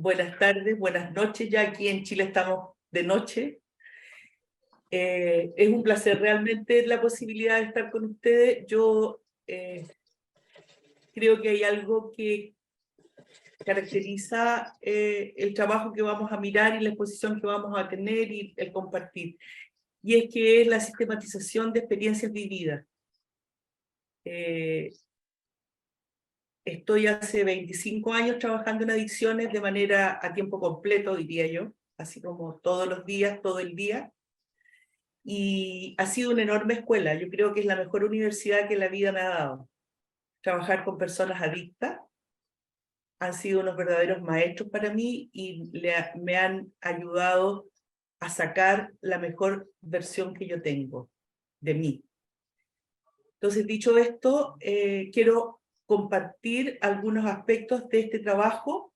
buenas tardes, buenas noches. Ya aquí en Chile estamos de noche. Es un placer realmente la posibilidad de estar con ustedes. Yo creo que hay algo que caracteriza el trabajo que vamos a mirar y la exposición que vamos a tener y el compartir. Y es que es la sistematización de experiencias vividas. Estoy hace 25 años trabajando en adicciones de manera a tiempo completo, diría yo, así como todos los días, todo el día. Y ha sido una enorme escuela. Yo creo que es la mejor universidad que la vida me ha dado. Trabajar con personas adictas han sido unos verdaderos maestros para mí y me han ayudado a sacar la mejor versión que yo tengo de mí. Entonces, dicho esto, quiero compartir algunos aspectos de este trabajo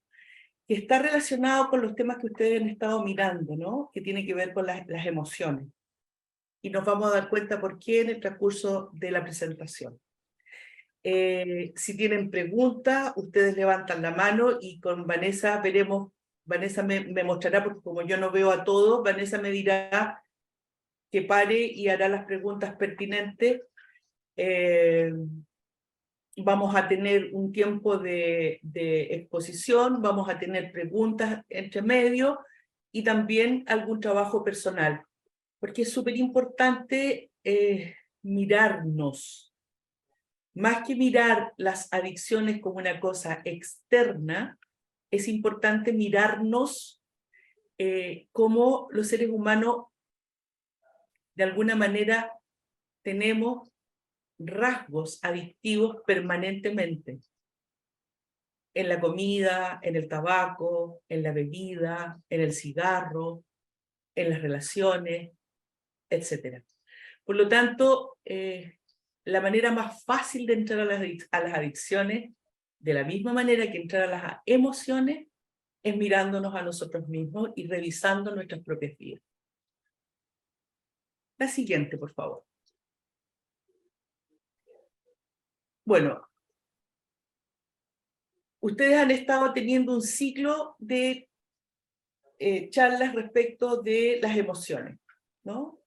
que está relacionado con los temas que ustedes han estado mirando, ¿no? Que tiene que ver con las emociones. Y nos vamos a dar cuenta por qué en el transcurso de la presentación. Si tienen preguntas, ustedes levantan la mano y con Vanessa veremos, Vanessa me mostrará, porque como yo no veo a todos, Vanessa me dirá que pare y hará las preguntas pertinentes. Vamos a tener un tiempo de exposición, vamos a tener preguntas entre medio y también algún trabajo personal, porque es súper importante mirarnos. Más que mirar las adicciones como una cosa externa, es importante mirarnos como los seres humanos de alguna manera tenemos rasgos adictivos permanentemente. En la comida, en el tabaco, en la bebida, en el cigarro, en las relaciones, etc. Por lo tanto, la manera más fácil de entrar a las adicciones, de la misma manera que entrar a las emociones, es mirándonos a nosotros mismos y revisando nuestras propias vidas. La siguiente, por favor. Bueno, ustedes han estado teniendo un ciclo de charlas respecto de las emociones, ¿no?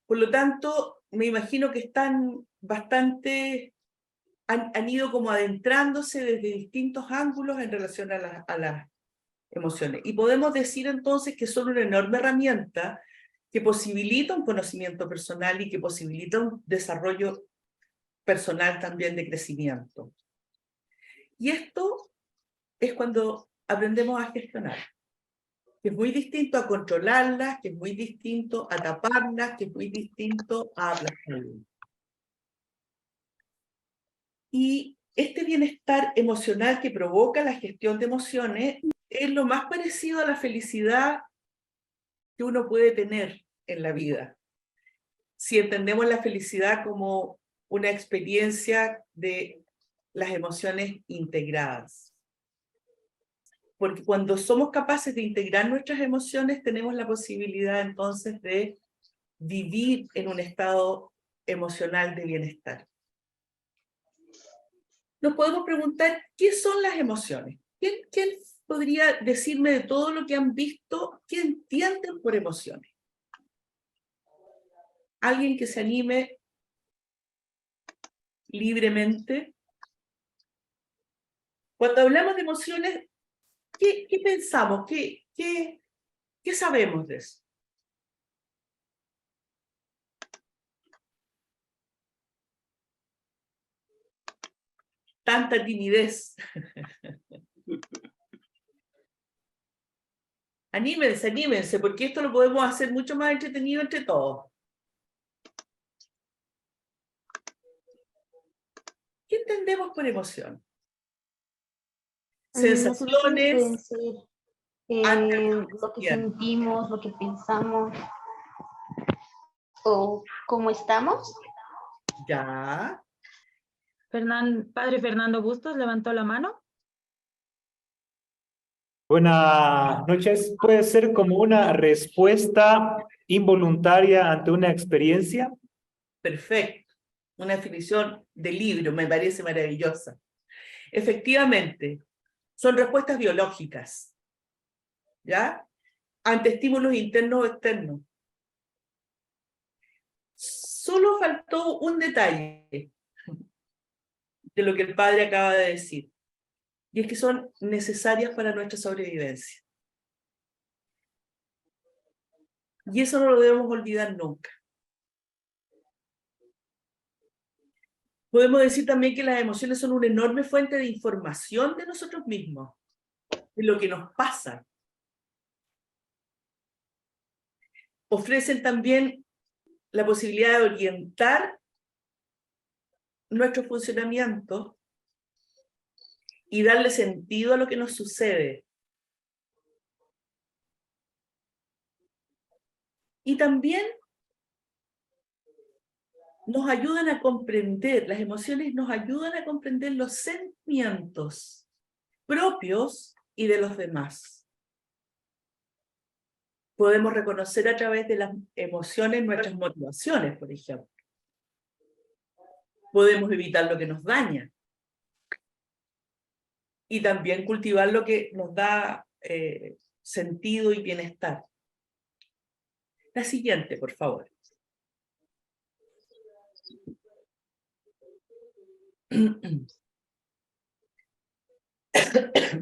Por lo tanto, me imagino que están bastante, han ido como adentrándose desde distintos ángulos en relación a las emociones. Y podemos decir entonces que son una enorme herramienta que posibilita un conocimiento personal y que posibilita un desarrollo personal también de crecimiento. Y esto es cuando aprendemos a gestionar, que es muy distinto a controlarlas, que es muy distinto a taparlas, que es muy distinto a aplastarlas. Y este bienestar emocional que provoca la gestión de emociones es lo más parecido a la felicidad que uno puede tener en la vida. Si entendemos la felicidad como una experiencia de las emociones integradas. Porque cuando somos capaces de integrar nuestras emociones, tenemos la posibilidad entonces de vivir en un estado emocional de bienestar. Nos podemos preguntar, ¿qué son las emociones? ¿Quién podría decirme de todo lo que han visto, qué entienden por emociones? ¿Alguien que se anime libremente? Cuando hablamos de emociones, ¿qué pensamos? ¿Qué sabemos de eso? Tanta timidez. Anímense, anímense, porque esto lo podemos hacer mucho más entretenido entre todos. ¿Qué entendemos por emoción? Sensaciones. Lo que sentimos, lo que pensamos o cómo estamos. Ya. Padre Fernando Bustos levantó la mano. Buenas noches. ¿Puede ser como una respuesta involuntaria ante una experiencia? Perfecto. Una definición de libro, me parece maravillosa. Efectivamente, son respuestas biológicas. ¿ya? Ante estímulos internos o externos. Solo faltó un detalle de lo que el padre acaba de decir, y es que son necesarias para nuestra sobrevivencia. Y eso no lo debemos olvidar nunca. Podemos decir también que las emociones son una enorme fuente de información de nosotros mismos, de lo que nos pasa. Ofrecen también la posibilidad de orientar nuestro funcionamiento y darle sentido a lo que nos sucede. Y también nos ayudan a comprender, las emociones nos ayudan a comprender los sentimientos propios y de los demás. Podemos reconocer a través de las emociones nuestras motivaciones, por ejemplo. Podemos evitar lo que nos daña. Y también cultivar lo que nos da sentido y bienestar. La siguiente, por favor.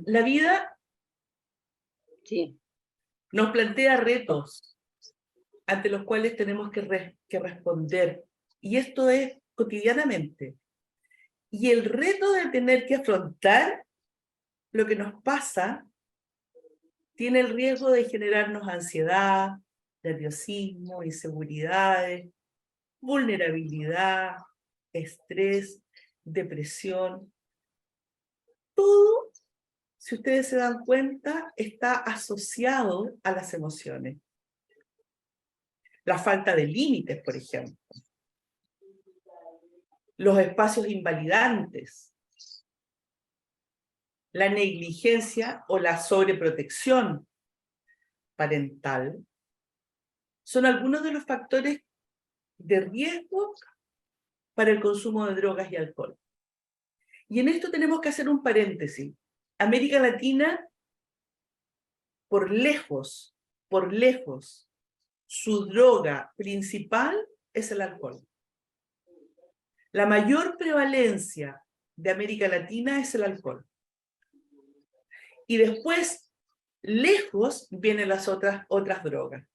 La vida Sí. nos plantea retos ante los cuales tenemos que responder. Y esto es cotidianamente. Y el reto de tener que afrontar lo que nos pasa tiene el riesgo de generarnos ansiedad, nerviosismo, inseguridades, vulnerabilidad, estrés, depresión. Todo, si ustedes se dan cuenta, está asociado a las emociones. La falta de límites, por ejemplo. Los espacios invalidantes. La negligencia o la sobreprotección parental son algunos de los factores de riesgo para el consumo de drogas y alcohol. Y en esto tenemos que hacer un paréntesis. América Latina, por lejos, su droga principal es el alcohol. La mayor prevalencia de América Latina es el alcohol. Y después, lejos, vienen las otras drogas.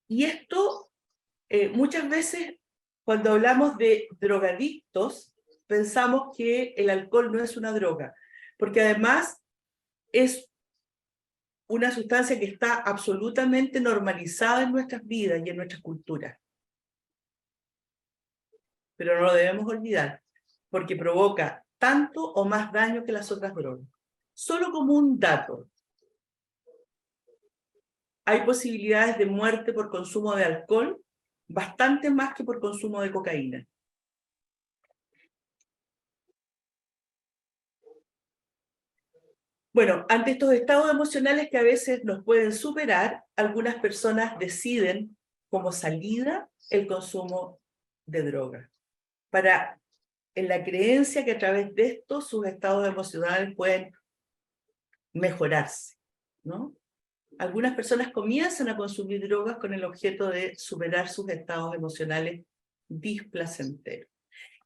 Y esto, muchas veces, cuando hablamos de drogadictos, pensamos que el alcohol no es una droga, porque además es una sustancia que está absolutamente normalizada en nuestras vidas y en nuestras culturas. Pero no lo debemos olvidar, porque provoca tanto o más daño que las otras drogas. Solo como un dato, hay posibilidades de muerte por consumo de alcohol bastante más que por consumo de cocaína. Bueno, ante estos estados emocionales que a veces nos pueden superar, algunas personas deciden como salida el consumo de drogas, en la creencia que a través de esto sus estados emocionales pueden mejorarse, ¿no? Algunas personas comienzan a consumir drogas con el objeto de superar sus estados emocionales displacenteros.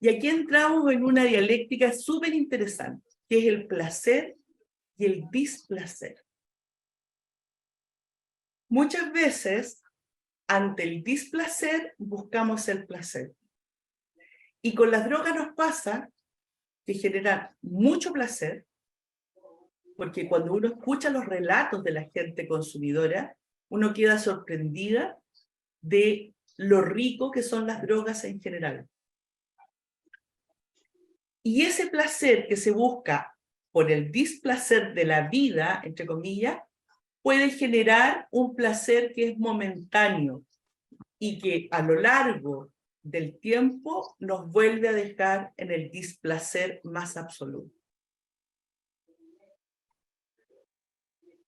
Y aquí entramos en una dialéctica súper interesante, que es el placer y el displacer. Muchas veces, ante el displacer, buscamos el placer. Y con las drogas nos pasa que generan mucho placer, porque cuando uno escucha los relatos de la gente consumidora, uno queda sorprendida de lo rico que son las drogas en general. Y ese placer que se busca por el displacer de la vida, entre comillas, puede generar un placer que es momentáneo y que a lo largo del tiempo nos vuelve a dejar en el displacer más absoluto.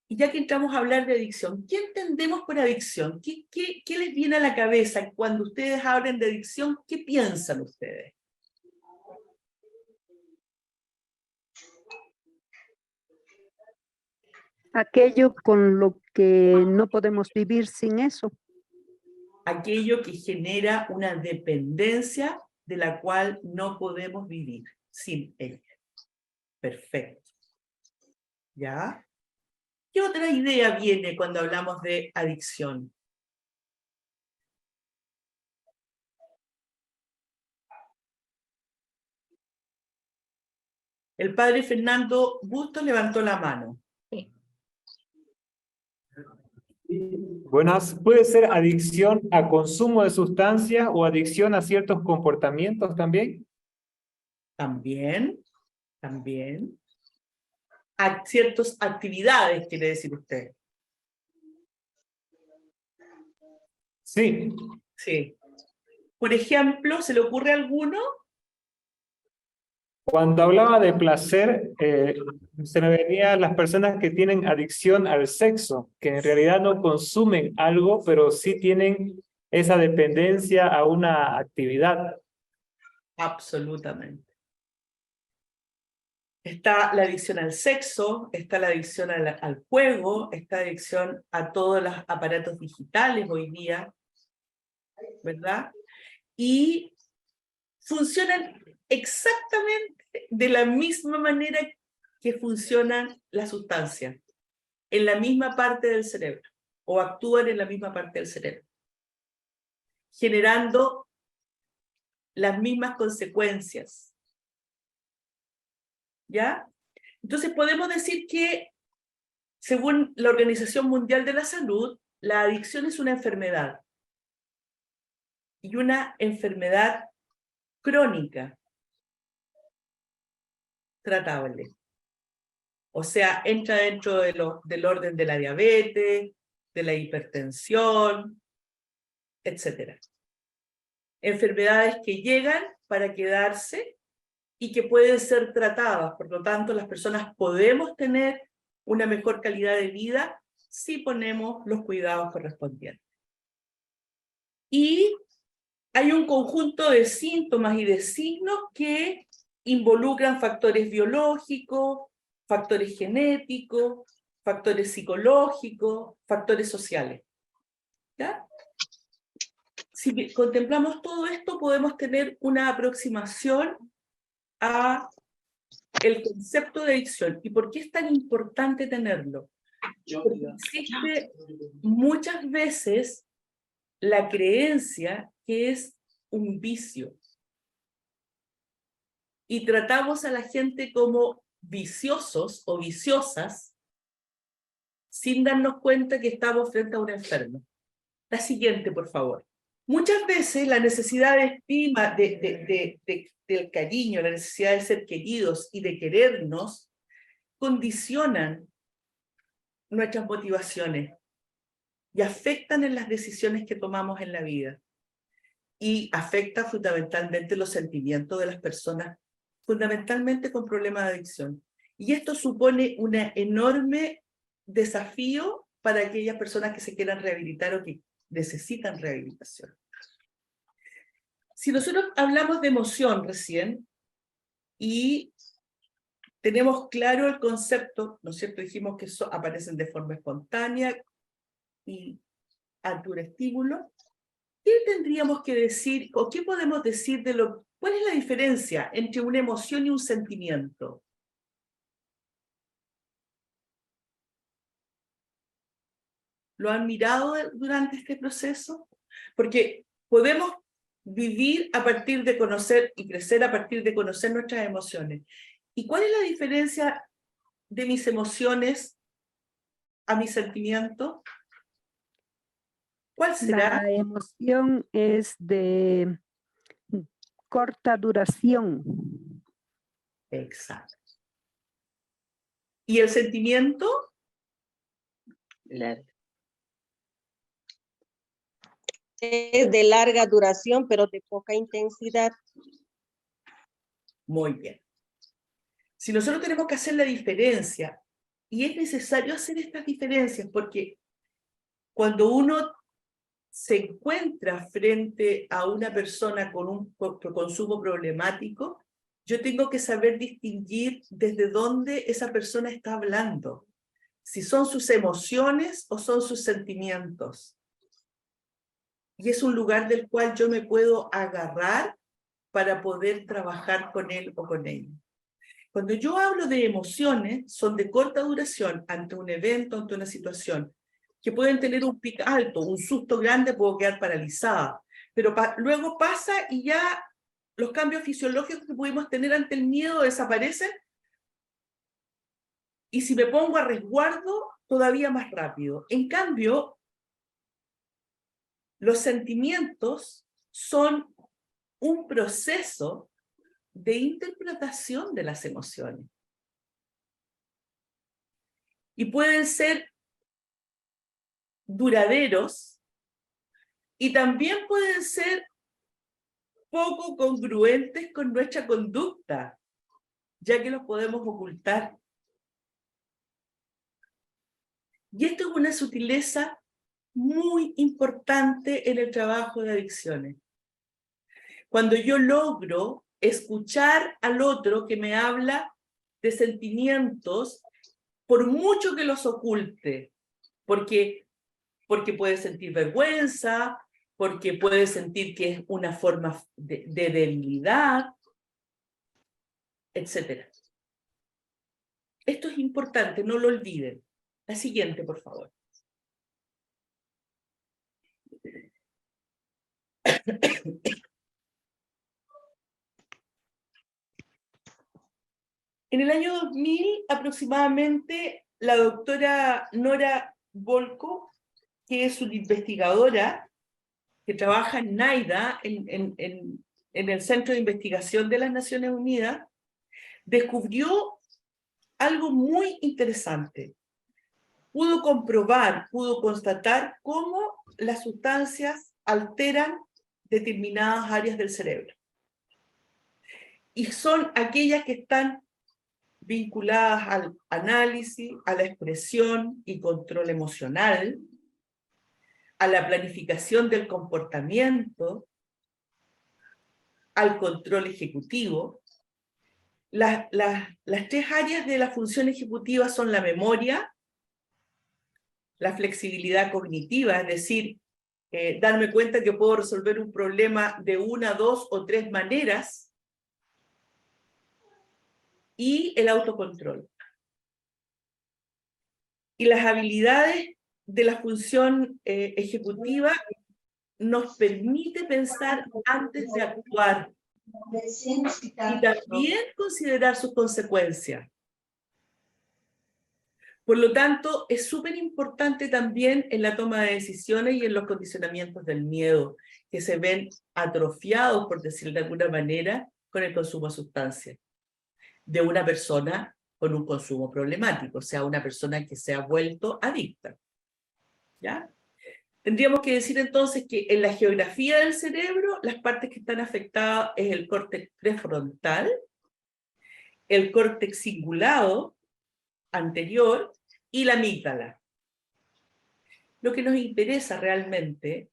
Y ya que entramos a hablar de adicción, ¿qué entendemos por adicción? ¿Qué les viene a la cabeza cuando ustedes hablan de adicción? ¿Qué piensan ustedes? Aquello con lo que no podemos vivir sin eso. Aquello que genera una dependencia de la cual no podemos vivir sin ella. Perfecto. ¿Ya? ¿Qué otra idea viene cuando hablamos de adicción? El padre Fernando Bustos levantó la mano. Buenas, puede ser adicción a consumo de sustancias o adicción a ciertos comportamientos también. También. A ciertas actividades, quiere decir usted. Sí, Sí. Por ejemplo, ¿se le ocurre alguno? cuando hablaba de placer, se me venían las personas que tienen adicción al sexo, que en realidad no consumen algo, pero sí tienen esa dependencia a una actividad. Absolutamente. Está la adicción al sexo, está la adicción al juego, está la adicción a todos los aparatos digitales hoy día, ¿verdad? Y funcionan exactamente de la misma manera que funcionan las sustancias, en la misma parte del cerebro, o actúan en la misma parte del cerebro, generando las mismas consecuencias. ¿Ya? Entonces podemos decir que, según la Organización Mundial de la Salud, la adicción es una enfermedad. Y una enfermedad crónica, tratable. O sea, entra dentro del orden de la diabetes, de la hipertensión, etc. Enfermedades que llegan para quedarse y que pueden ser tratadas. Por lo tanto, las personas podemos tener una mejor calidad de vida si ponemos los cuidados correspondientes. Y hay un conjunto de síntomas y de signos que involucran factores biológicos, factores genéticos, factores psicológicos, factores sociales. ¿Ya? Si contemplamos todo esto, podemos tener una aproximación a el concepto de adicción. ¿Y por qué es tan importante tenerlo? Porque existe muchas veces la creencia que es un vicio. Y tratamos a la gente como viciosos o viciosas sin darnos cuenta que estamos frente a un enfermo. La siguiente, por favor. Muchas veces la necesidad de estima, del cariño, la necesidad de ser queridos y de querernos, condicionan nuestras motivaciones y afectan en las decisiones que tomamos en la vida. Y afecta fundamentalmente los sentimientos de las personas, fundamentalmente con problemas de adicción. Y esto supone un enorme desafío para aquellas personas que se quieran rehabilitar o que necesitan rehabilitación. Si nosotros hablamos de emoción recién y tenemos claro el concepto, ¿no es cierto? Dijimos que aparecen de forma espontánea y ante un estímulo. ¿Qué tendríamos que decir o qué podemos decir de cuál es la diferencia entre una emoción y un sentimiento? ¿Lo han mirado durante este proceso? Porque podemos vivir a partir de conocer y crecer a partir de conocer nuestras emociones. ¿Y cuál es la diferencia de mis emociones a mis sentimientos? ¿Cuál será? La emoción es de corta duración. Exacto. ¿Y el sentimiento? Es de larga duración, pero de poca intensidad. Muy bien. Si nosotros tenemos que hacer la diferencia, y es necesario hacer estas diferencias, porque cuando uno se encuentra frente a una persona con un consumo problemático, yo tengo que saber distinguir desde dónde esa persona está hablando. si son sus emociones o son sus sentimientos. Y es un lugar del cual yo me puedo agarrar para poder trabajar con él o con ella. Cuando yo hablo de emociones, son de corta duración ante un evento, ante una situación, que pueden tener un pico alto, un susto grande, puedo quedar paralizada, pero luego pasa y ya los cambios fisiológicos que pudimos tener ante el miedo desaparecen, y si me pongo a resguardo, todavía más rápido. En cambio, los sentimientos son un proceso de interpretación de las emociones. Y pueden ser duraderos y también pueden ser poco congruentes con nuestra conducta, ya que los podemos ocultar. Y esto es una sutileza muy importante en el trabajo de adicciones. Cuando yo logro escuchar al otro que me habla de sentimientos, por mucho que los oculte, porque puede sentir vergüenza, porque puede sentir que es una forma de debilidad, etc. Esto es importante, no lo olviden. La siguiente, por favor. En el año 2000, aproximadamente, la doctora Nora Volkow, que es una investigadora que trabaja en NIDA, en el Centro de Investigación de las Naciones Unidas, descubrió algo muy interesante. Pudo comprobar, pudo constatar cómo las sustancias alteran determinadas áreas del cerebro. Y son aquellas que están vinculadas al análisis, a la expresión y control emocional, a la planificación del comportamiento, al control ejecutivo. Las tres áreas de la función ejecutiva son la memoria, la flexibilidad cognitiva, es decir, darme cuenta que puedo resolver un problema de una, dos o tres maneras, y el autocontrol. Y las habilidades de la función ejecutiva nos permite pensar antes de actuar y también considerar sus consecuencias. Por lo tanto, es súper importante también en la toma de decisiones y en los condicionamientos del miedo, que se ven atrofiados, por decirlo de alguna manera, con el consumo de sustancias de una persona con un consumo problemático, o sea, una persona que se ha vuelto adicta. ¿Ya? Tendríamos que decir entonces que en la geografía del cerebro, las partes que están afectadas es el córtex prefrontal, el córtex cingulado anterior y la amígdala. Lo que nos interesa realmente,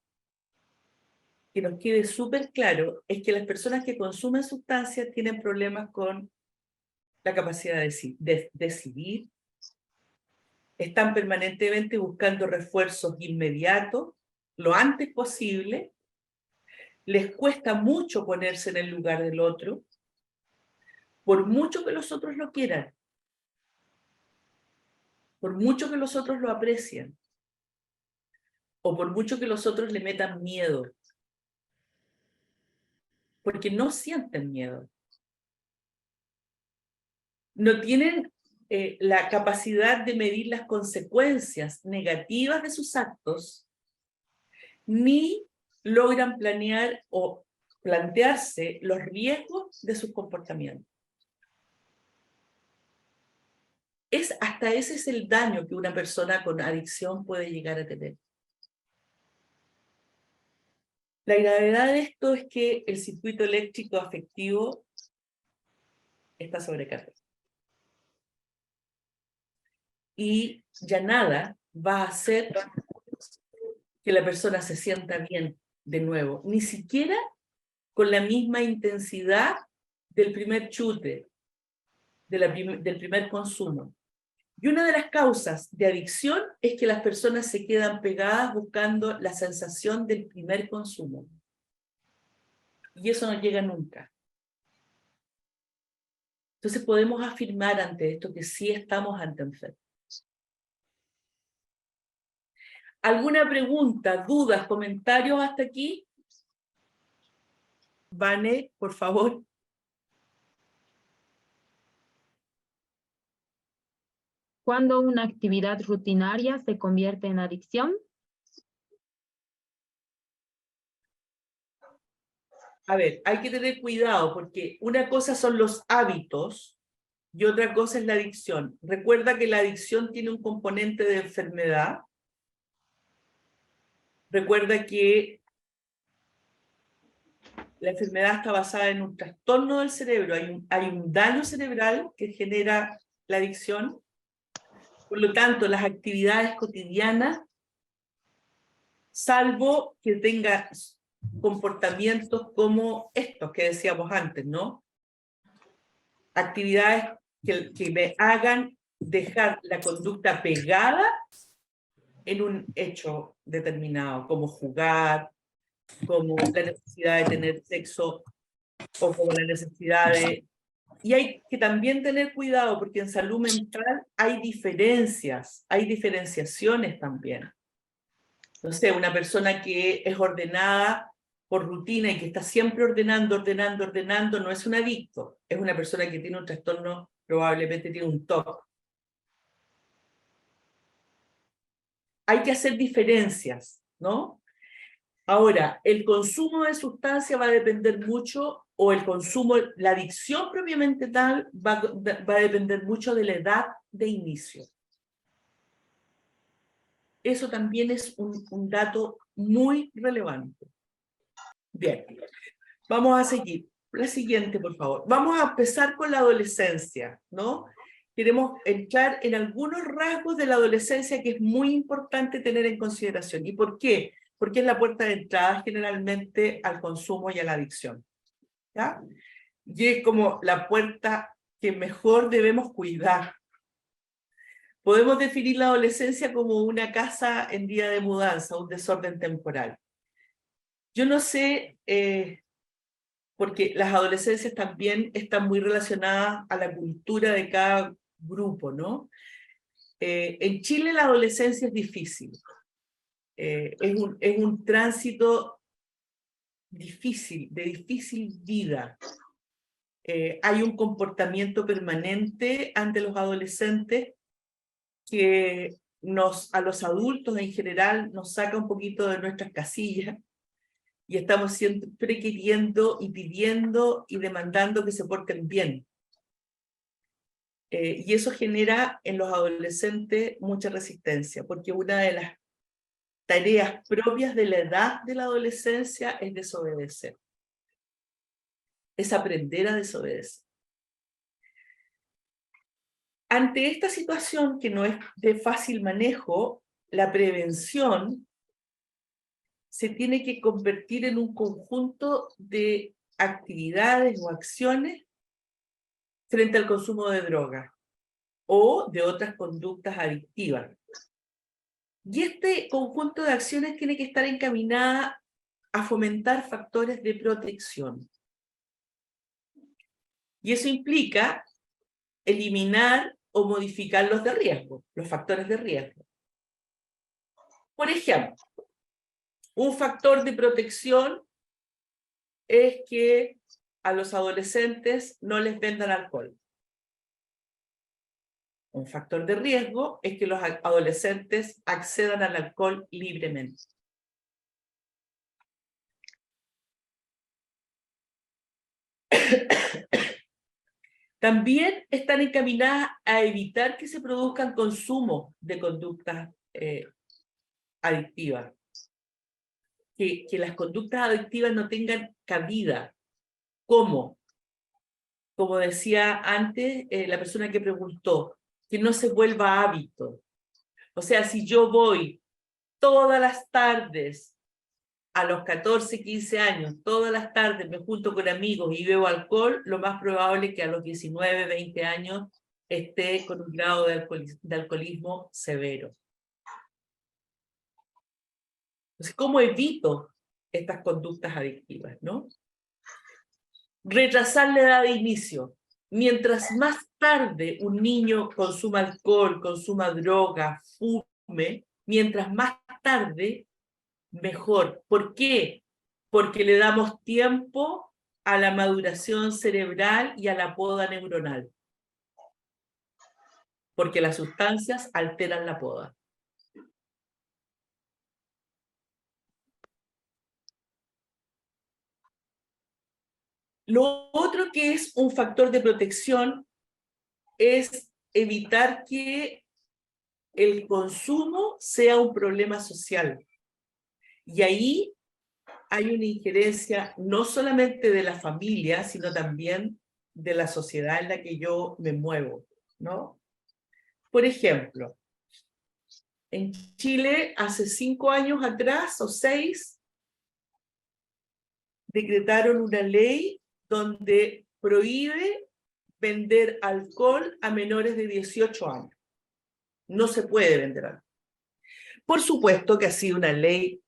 que nos quede súper claro, es que las personas que consumen sustancias tienen problemas con la capacidad de decidir, están permanentemente buscando refuerzos inmediatos, lo antes posible, les cuesta mucho ponerse en el lugar del otro, por mucho que los otros lo quieran, por mucho que los otros lo aprecien, o por mucho que los otros le metan miedo, porque no sienten miedo. No tienen la capacidad de medir las consecuencias negativas de sus actos, ni logran planear o plantearse los riesgos de sus comportamientos. Hasta ese es el daño que una persona con adicción puede llegar a tener. La gravedad de esto es que el circuito eléctrico afectivo está sobrecargado. Y ya nada va a hacer que la persona se sienta bien de nuevo, ni siquiera con la misma intensidad del primer chute, del primer consumo. Y una de las causas de adicción es que las personas se quedan pegadas buscando la sensación del primer consumo. Y eso no llega nunca. Entonces podemos afirmar ante esto que sí estamos ante enfermos. ¿Alguna pregunta, dudas, comentarios hasta aquí? Vane, por favor. ¿Cuándo una actividad rutinaria se convierte en adicción? A ver, hay que tener cuidado porque una cosa son los hábitos y otra cosa es la adicción. Recuerda que la adicción tiene un componente de enfermedad. Recuerda que la enfermedad está basada en un trastorno del cerebro, hay un daño cerebral que genera la adicción. Por lo tanto, las actividades cotidianas, salvo que tenga comportamientos como estos que decíamos antes, ¿no? Actividades que me hagan dejar la conducta pegada en un hecho determinado, como jugar, como la necesidad de tener sexo, o como la necesidad de... Y hay que también tener cuidado, porque en salud mental hay diferencias, hay diferenciaciones también. No sé, una persona que es ordenada por rutina y que está siempre ordenando, no es un adicto, es una persona que tiene un trastorno, probablemente tiene un TOC. Hay que hacer diferencias, ¿no? Ahora, el consumo de sustancia va a depender mucho, o el consumo, la adicción propiamente tal, va a depender mucho de la edad de inicio. Eso también es un dato muy relevante. Bien, vamos a seguir. La siguiente, por favor. Vamos a empezar con la adolescencia, ¿no? Queremos entrar en algunos rasgos de la adolescencia que es muy importante tener en consideración. ¿Y por qué? Porque es la puerta de entrada generalmente al consumo y a la adicción, ¿ya? Y es como la puerta que mejor debemos cuidar. Podemos definir la adolescencia como una casa en día de mudanza, un desorden temporal. Yo no sé, porque las adolescencias también están muy relacionadas a la cultura de cada grupo, ¿no? En Chile la adolescencia es difícil. Es un tránsito difícil, de difícil vida. Hay un comportamiento permanente ante los adolescentes que a los adultos en general nos saca un poquito de nuestras casillas y estamos siempre queriendo y pidiendo y demandando que se porten bien. Y eso genera en los adolescentes mucha resistencia, porque una de las tareas propias de la edad de la adolescencia es desobedecer. Es aprender a desobedecer. Ante esta situación que no es de fácil manejo, la prevención se tiene que convertir en un conjunto de actividades o acciones frente al consumo de drogas o de otras conductas adictivas. Y este conjunto de acciones tiene que estar encaminada a fomentar factores de protección. Y eso implica eliminar o modificar los de riesgo, los factores de riesgo. Por ejemplo, un factor de protección es que a los adolescentes no les vendan alcohol. Un factor de riesgo es que los adolescentes accedan al alcohol libremente. También están encaminadas a evitar que se produzcan consumos de conductas adictivas. Que las conductas adictivas no tengan cabida. ¿Cómo? Como decía antes la persona que preguntó, que no se vuelva hábito. O sea, si yo voy todas las tardes, a los 14, 15 años, todas las tardes me junto con amigos y bebo alcohol, lo más probable es que a los 19, 20 años esté con un grado de alcoholismo severo. Entonces, ¿cómo evito estas conductas adictivas, no? Retrasar la edad de inicio. Mientras más tarde un niño consuma alcohol, consuma droga, fume, mientras más tarde, mejor. ¿Por qué? Porque le damos tiempo a la maduración cerebral y a la poda neuronal. Porque las sustancias alteran la poda. Lo otro que es un factor de protección es evitar que el consumo sea un problema social. Y ahí hay una injerencia no solamente de la familia, sino también de la sociedad en la que yo me muevo, ¿no? Por ejemplo, en Chile, hace 5 años atrás, o 6, decretaron una ley donde prohíbe vender alcohol a menores de 18 años. No se puede vender alcohol. Por supuesto que ha sido una ley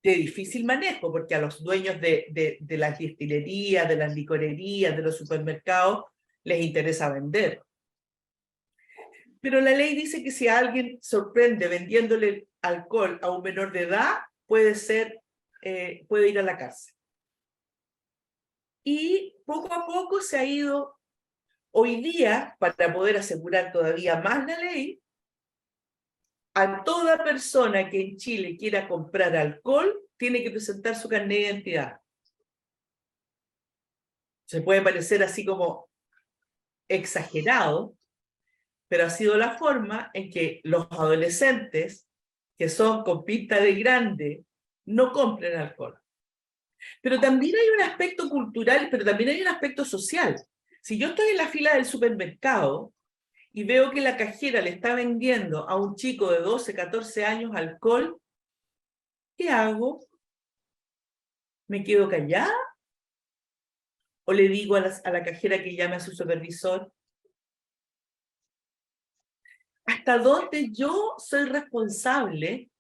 de difícil manejo, porque a los dueños de las destilerías, de las licorerías, de los supermercados, les interesa vender. Pero la ley dice que si alguien sorprende vendiéndole alcohol a un menor de edad, puede ir a la cárcel. Y poco a poco se ha ido, hoy día, para poder asegurar todavía más la ley, a toda persona que en Chile quiera comprar alcohol, tiene que presentar su carnet de identidad. Se puede parecer así como exagerado, pero ha sido la forma en que los adolescentes, que son con pinta de grande, no compren alcohol. Pero también hay un aspecto cultural, pero también hay un aspecto social. Si yo estoy en la fila del supermercado y veo que la cajera le está vendiendo a un chico de 12, 14 años alcohol, ¿qué hago? ¿Me quedo callada? ¿O le digo a la cajera que llame a su supervisor? ¿Hasta dónde yo soy responsable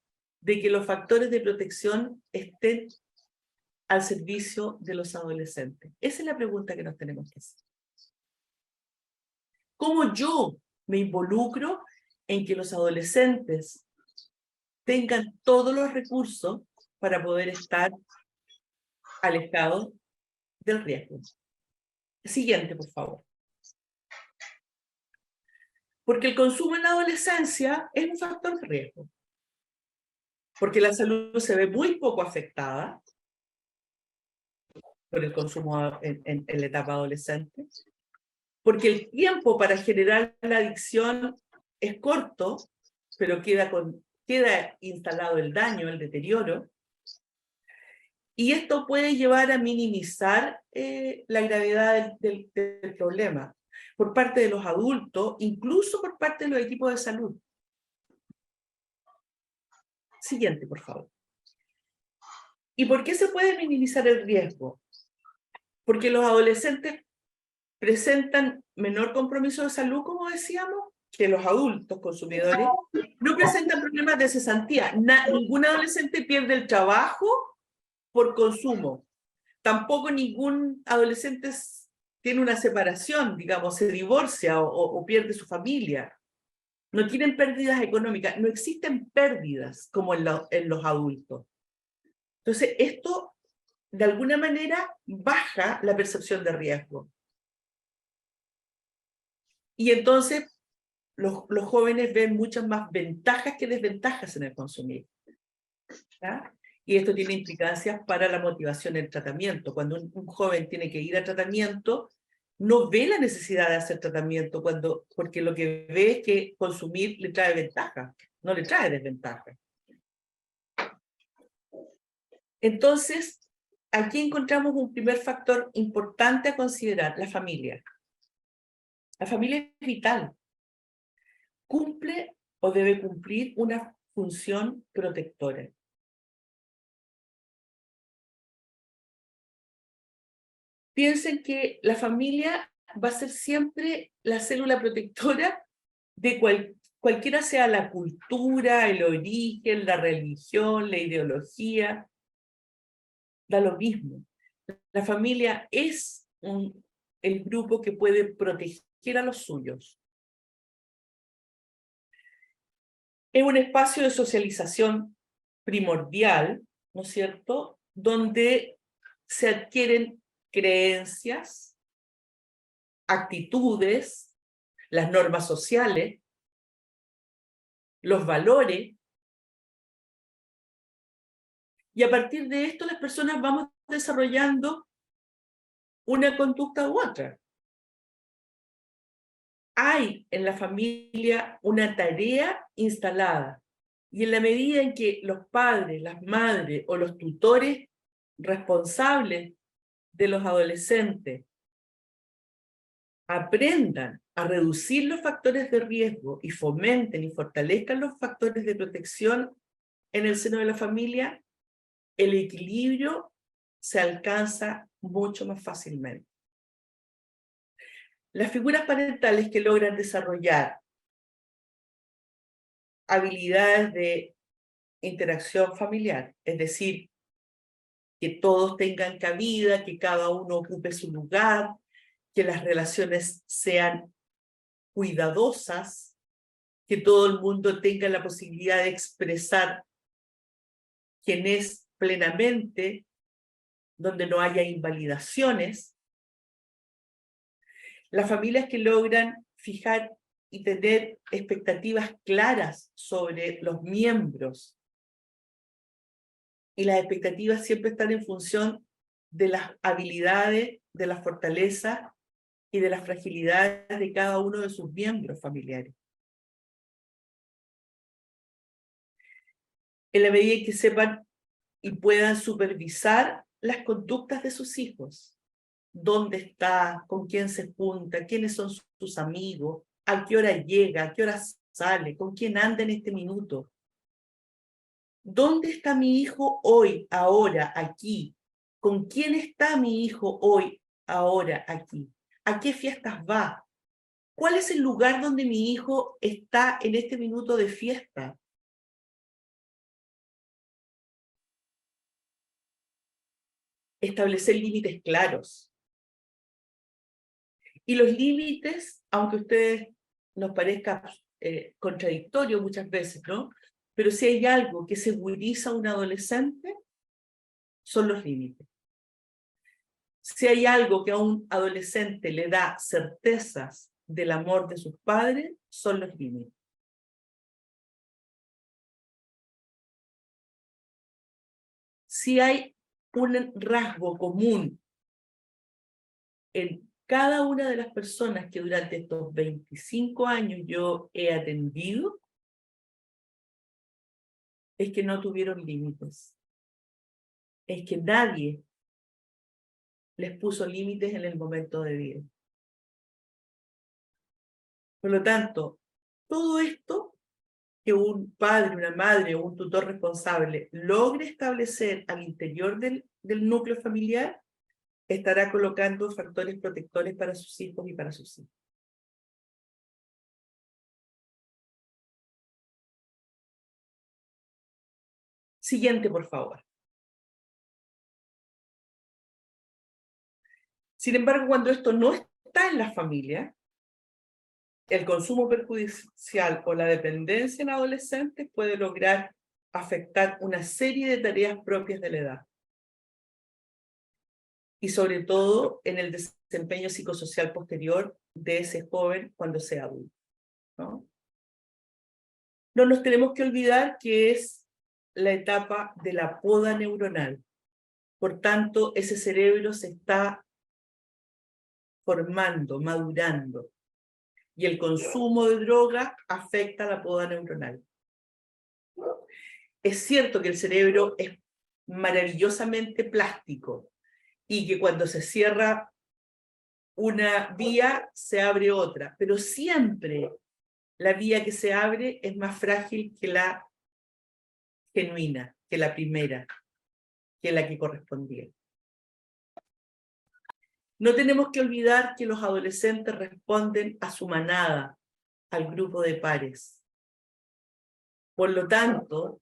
de que los factores de protección estén al servicio de los adolescentes? Esa es la pregunta que nos tenemos que hacer. ¿Cómo yo me involucro en que los adolescentes tengan todos los recursos para poder estar alejados del riesgo? Siguiente, por favor. Porque el consumo en la adolescencia es un factor de riesgo. Porque la salud se ve muy poco afectada por el consumo en la etapa adolescente. Porque el tiempo para generar la adicción es corto, pero queda instalado el daño, el deterioro. Y esto puede llevar a minimizar la gravedad del problema por parte de los adultos, incluso por parte de los equipos de salud. Siguiente, por favor. ¿Y por qué se puede minimizar el riesgo? Porque los adolescentes presentan menor compromiso de salud, como decíamos, que los adultos consumidores. No presentan problemas de cesantía. Ningún adolescente pierde el trabajo por consumo. Tampoco ningún adolescente tiene una separación, digamos, se divorcia o pierde su familia. No tienen pérdidas económicas, no existen pérdidas como en los adultos. Entonces, esto de alguna manera baja la percepción de riesgo. Y entonces los jóvenes ven muchas más ventajas que desventajas en el consumir. ¿Ya? Y esto tiene implicancias para la motivación en el tratamiento. Cuando un joven tiene que ir a tratamiento, no ve la necesidad de hacer tratamiento, porque lo que ve es que consumir le trae ventaja, no le trae desventaja. Entonces, aquí encontramos un primer factor importante a considerar, la familia. La familia es vital. Cumple o debe cumplir una función protectora. Piensen que la familia va a ser siempre la célula protectora de cualquiera sea la cultura, el origen, la religión, la ideología, da lo mismo. La familia es el grupo que puede proteger a los suyos. Es un espacio de socialización primordial, ¿no es cierto?, donde se adquieren creencias, actitudes, las normas sociales, los valores, y a partir de esto las personas vamos desarrollando una conducta u otra. Hay en la familia una tarea instalada, y en la medida en que los padres, las madres o los tutores responsables de los adolescentes aprendan a reducir los factores de riesgo y fomenten y fortalezcan los factores de protección en el seno de la familia, el equilibrio se alcanza mucho más fácilmente. Las figuras parentales que logran desarrollar habilidades de interacción familiar, es decir, que todos tengan cabida, que cada uno ocupe su lugar, que las relaciones sean cuidadosas, que todo el mundo tenga la posibilidad de expresar quién es plenamente, donde no haya invalidaciones. Las familias que logran fijar y tener expectativas claras sobre los miembros, y las expectativas siempre están en función de las habilidades, de las fortalezas y de las fragilidades de cada uno de sus miembros familiares. En la medida en que sepan y puedan supervisar las conductas de sus hijos, dónde está, con quién se junta, quiénes son sus amigos, a qué hora llega, a qué hora sale, con quién anda en este minuto. ¿Dónde está mi hijo hoy, ahora, aquí? ¿Con quién está mi hijo hoy, ahora, aquí? ¿A qué fiestas va? ¿Cuál es el lugar donde mi hijo está en este minuto de fiesta? Establecer límites claros. Y los límites, aunque a ustedes nos parezca contradictorio muchas veces, ¿no? Pero si hay algo que seguriza a un adolescente, son los límites. Si hay algo que a un adolescente le da certezas del amor de sus padres, son los límites. Si hay un rasgo común en cada una de las personas que durante estos 25 años yo he atendido, es que no tuvieron límites. Es que nadie les puso límites en el momento de vida. Por lo tanto, todo esto que un padre, una madre o un tutor responsable logre establecer al interior del núcleo familiar, estará colocando factores protectores para sus hijos y para sus hijas. Siguiente, por favor. Sin embargo, cuando esto no está en la familia, el consumo perjudicial o la dependencia en adolescentes puede lograr afectar una serie de tareas propias de la edad. Y sobre todo en el desempeño psicosocial posterior de ese joven cuando sea adulto, ¿no? No nos tenemos que olvidar que es la etapa de la poda neuronal. Por tanto, ese cerebro se está formando, madurando. Y el consumo de droga afecta la poda neuronal. Es cierto que el cerebro es maravillosamente plástico y que cuando se cierra una vía, se abre otra, pero siempre la vía que se abre es más frágil que la genuina, que la primera, que la que correspondía. No tenemos que olvidar que los adolescentes responden a su manada, al grupo de pares. Por lo tanto,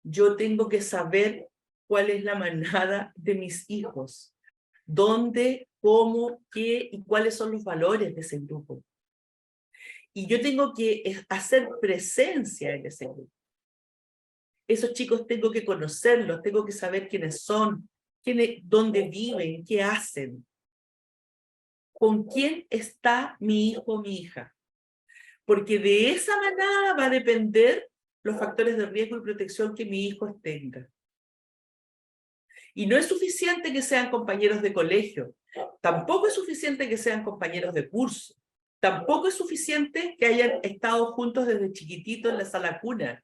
yo tengo que saber cuál es la manada de mis hijos, dónde, cómo, qué y cuáles son los valores de ese grupo. Y yo tengo que hacer presencia en ese grupo. Esos chicos tengo que conocerlos, tengo que saber quiénes son, dónde viven, qué hacen, con quién está mi hijo o mi hija. Porque de esa manera va a depender los factores de riesgo y protección que mi hijo tenga. Y no es suficiente que sean compañeros de colegio, tampoco es suficiente que sean compañeros de curso, tampoco es suficiente que hayan estado juntos desde chiquitito en la sala cuna.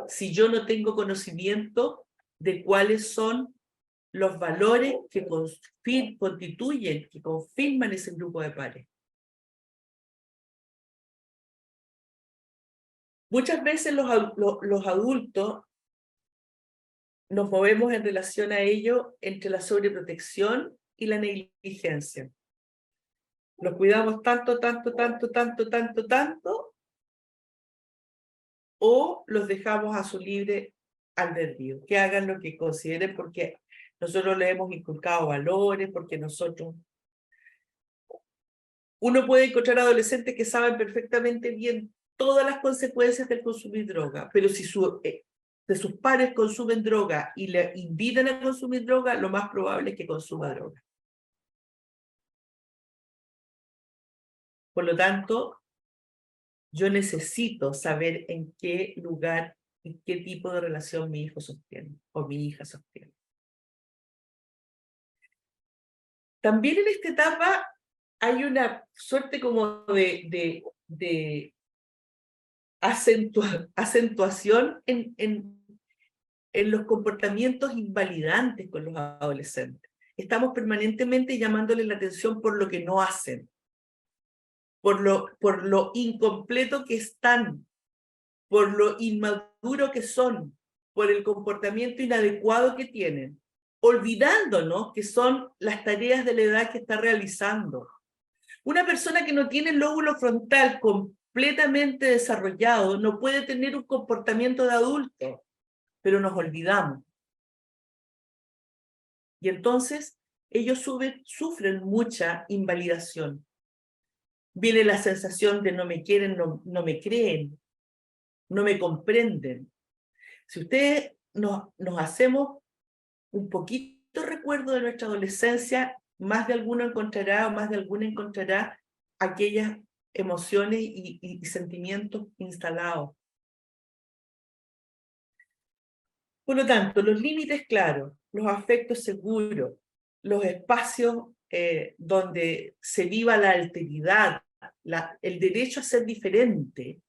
Si yo no tengo conocimiento de cuáles son los valores que constituyen, que confirman ese grupo de pares. Muchas veces los adultos nos movemos en relación a ello entre la sobreprotección y la negligencia. Los cuidamos tanto, o los dejamos a su libre albedrío, que hagan lo que consideren porque nosotros les hemos inculcado valores, porque nosotros... Uno puede encontrar adolescentes que saben perfectamente bien todas las consecuencias del consumir droga, pero si de sus pares consumen droga y le invitan a consumir droga, lo más probable es que consuma droga. Por lo tanto, yo necesito saber en qué lugar y qué tipo de relación mi hijo sostiene o mi hija sostiene. También en esta etapa hay una suerte como de acentuación en los comportamientos invalidantes con los adolescentes. Estamos permanentemente llamándole la atención por lo que no hacen, por lo incompleto que están, por lo inmaduro que son, por el comportamiento inadecuado que tienen, olvidándonos que son las tareas de la edad que está realizando. Una persona que no tiene el lóbulo frontal completamente desarrollado no puede tener un comportamiento de adulto, pero nos olvidamos. Y entonces ellos sufren mucha invalidación. Viene la sensación de no me quieren, no me creen, no me comprenden. Si ustedes nos hacemos un poquito recuerdo de nuestra adolescencia, más de alguno encontrará o más de alguna encontrará aquellas emociones y sentimientos instalados. Por lo tanto, los límites claros, los afectos seguros, los espacios donde se viva la alteridad, el derecho a ser diferente,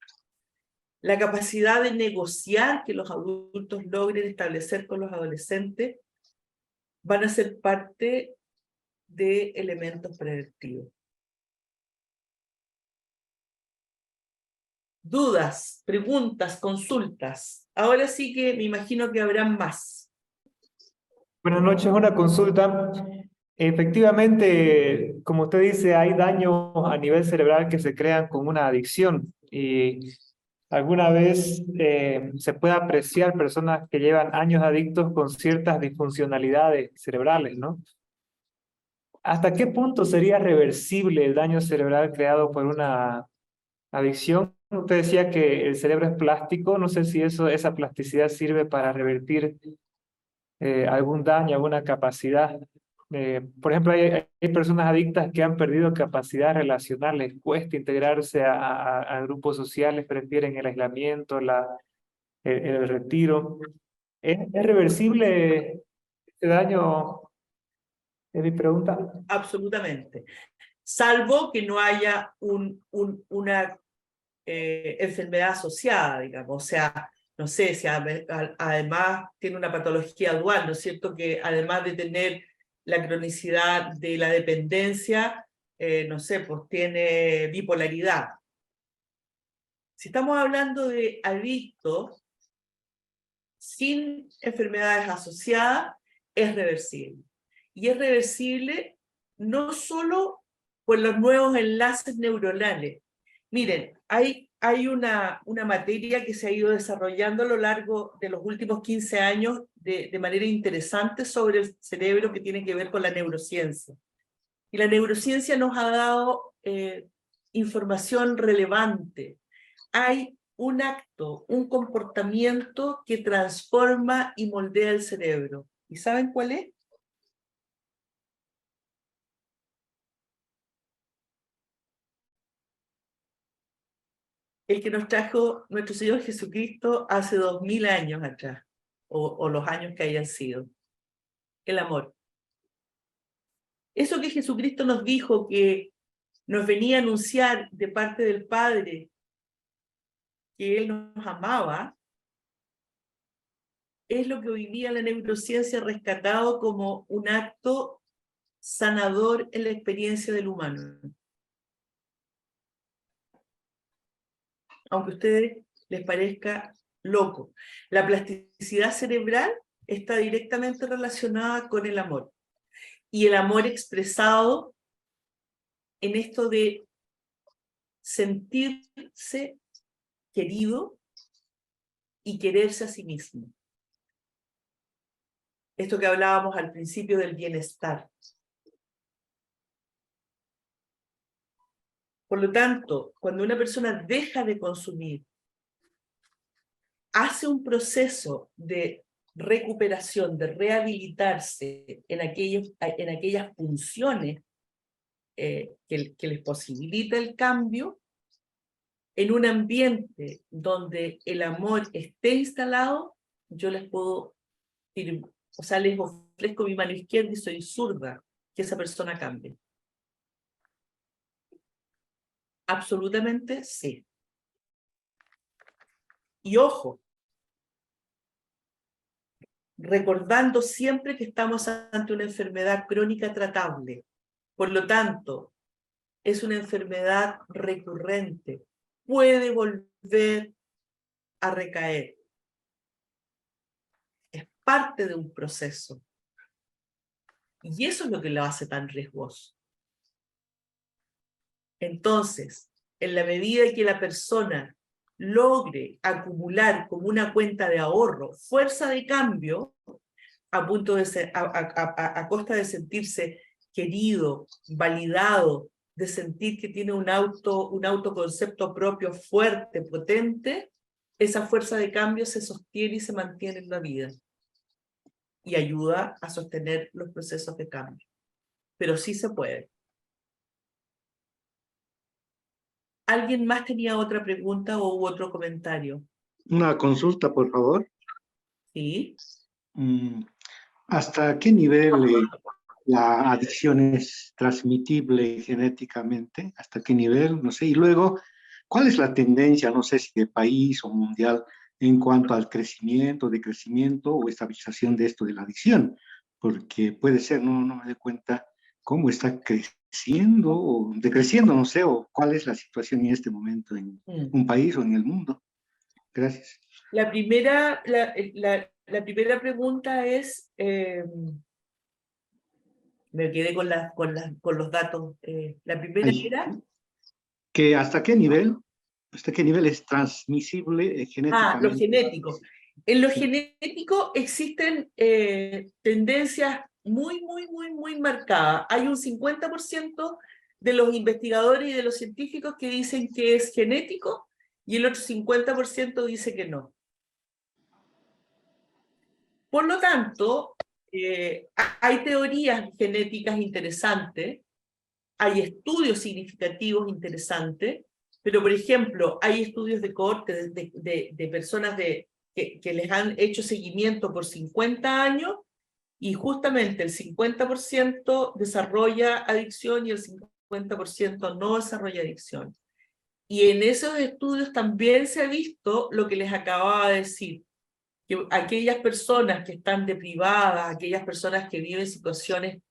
la capacidad de negociar que los adultos logren establecer con los adolescentes, van a ser parte de elementos preventivos. Dudas, preguntas, consultas. Ahora sí que me imagino que habrán más. Buenas noches, una consulta. Efectivamente, como usted dice, hay daños a nivel cerebral que se crean con una adicción y alguna vez se puede apreciar personas que llevan años adictos con ciertas disfuncionalidades cerebrales, ¿no? ¿Hasta qué punto sería reversible el daño cerebral creado por una adicción? Usted decía que el cerebro es plástico, no sé si esa plasticidad sirve para revertir algún daño, alguna capacidad. Por ejemplo, hay personas adictas que han perdido capacidad relacional, les cuesta integrarse a grupos sociales, prefieren el aislamiento, el retiro. ¿Es reversible este daño? Es mi pregunta. Absolutamente. Salvo que no haya una enfermedad asociada, digamos. O sea, no sé, si además tiene una patología dual, ¿no es cierto? Que además de tener la cronicidad de la dependencia, no sé, pues tiene bipolaridad. Si estamos hablando de adictos sin enfermedades asociadas, es reversible. y es reversible no solo por los nuevos enlaces neuronales. Miren, hay una materia que se ha ido desarrollando a lo largo de los últimos 15 años de manera interesante sobre el cerebro que tiene que ver con la neurociencia. Y la neurociencia nos ha dado información relevante. Hay un acto, un comportamiento que transforma y moldea el cerebro. ¿Y saben cuál es? El que nos trajo nuestro Señor Jesucristo hace 2000 años atrás, o los años que hayan sido. El amor. Eso que Jesucristo nos dijo, que nos venía a anunciar de parte del Padre, que Él nos amaba, es lo que hoy día la neurociencia ha rescatado como un acto sanador en la experiencia del humano. Aunque a ustedes les parezca loco. La plasticidad cerebral está directamente relacionada con el amor. Y el amor expresado en esto de sentirse querido y quererse a sí mismo. Esto que hablábamos al principio del bienestar. Por lo tanto, cuando una persona deja de consumir, hace un proceso de recuperación, de rehabilitarse en aquellas funciones que les posibilita el cambio, en un ambiente donde el amor esté instalado, yo les puedo, o sea, les ofrezco mi mano izquierda y soy zurda, que esa persona cambie. Absolutamente sí. Y ojo, recordando siempre que estamos ante una enfermedad crónica tratable. Por lo tanto, es una enfermedad recurrente. Puede volver a recaer. Es parte de un proceso. Y eso es lo que lo hace tan riesgoso. Entonces, en la medida que la persona logre acumular como una cuenta de ahorro fuerza de cambio, a costa de sentirse querido, validado, de sentir que tiene un autoconcepto propio fuerte, potente, esa fuerza de cambio se sostiene y se mantiene en la vida y ayuda a sostener los procesos de cambio. Pero sí se puede. ¿Alguien más tenía otra pregunta o otro comentario? Una consulta, por favor. ¿Sí? ¿Hasta qué nivel la adicción es transmitible genéticamente? ¿Hasta qué nivel? No sé. Y luego, ¿cuál es la tendencia, no sé si de país o mundial, en cuanto al crecimiento, decrecimiento o estabilización de esto de la adicción? Porque puede ser, no me doy cuenta cómo está creciendo o decreciendo, no sé, o cuál es la situación en este momento en un país o en el mundo. Gracias. La primera pregunta es, me quedé con los datos. La primera era... Que ¿hasta qué nivel es transmisible genéticamente? Lo genético. En lo genético existen tendencias muy marcadas. Hay un 50% de los investigadores y de los científicos que dicen que es genético y el otro 50% dice que no. Por lo tanto, hay teorías genéticas interesantes, hay estudios significativos interesantes, pero por ejemplo, hay estudios de cohorte de personas que les han hecho seguimiento por 50 años y justamente el 50% desarrolla adicción y el 50% no desarrolla adicción. Y en esos estudios también se ha visto lo que les acababa de decir, que aquellas personas que están deprivadas, aquellas personas que viven situaciones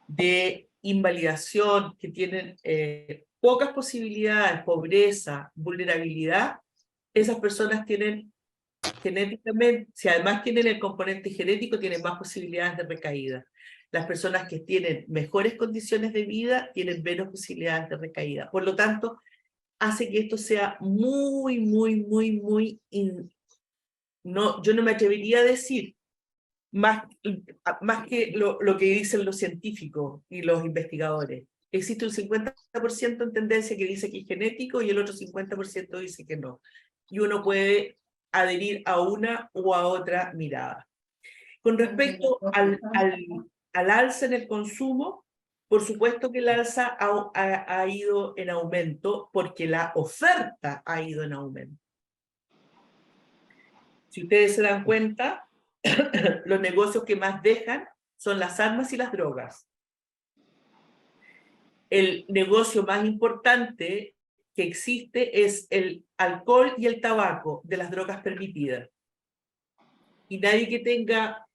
de invalidación, que tienen pocas posibilidades, pobreza, vulnerabilidad, esas personas tienen genéticamente, si además tienen el componente genético, tienen más posibilidades de recaída. Las personas que tienen mejores condiciones de vida tienen menos posibilidades de recaída. Por lo tanto, hace que esto sea muy, no, yo no me atrevería a decir más que lo que dicen los científicos y los investigadores. Existe un 50% en tendencia que dice que es genético y el otro 50% dice que no. Y uno puede adherir a una u a otra mirada. Con respecto al alza en el consumo, por supuesto que el alza ha ido en aumento porque la oferta ha ido en aumento. Si ustedes se dan cuenta, los negocios que más dejan son las armas y las drogas. El negocio más importante que existe es el alcohol y el tabaco de las drogas permitidas. Y nadie que tenga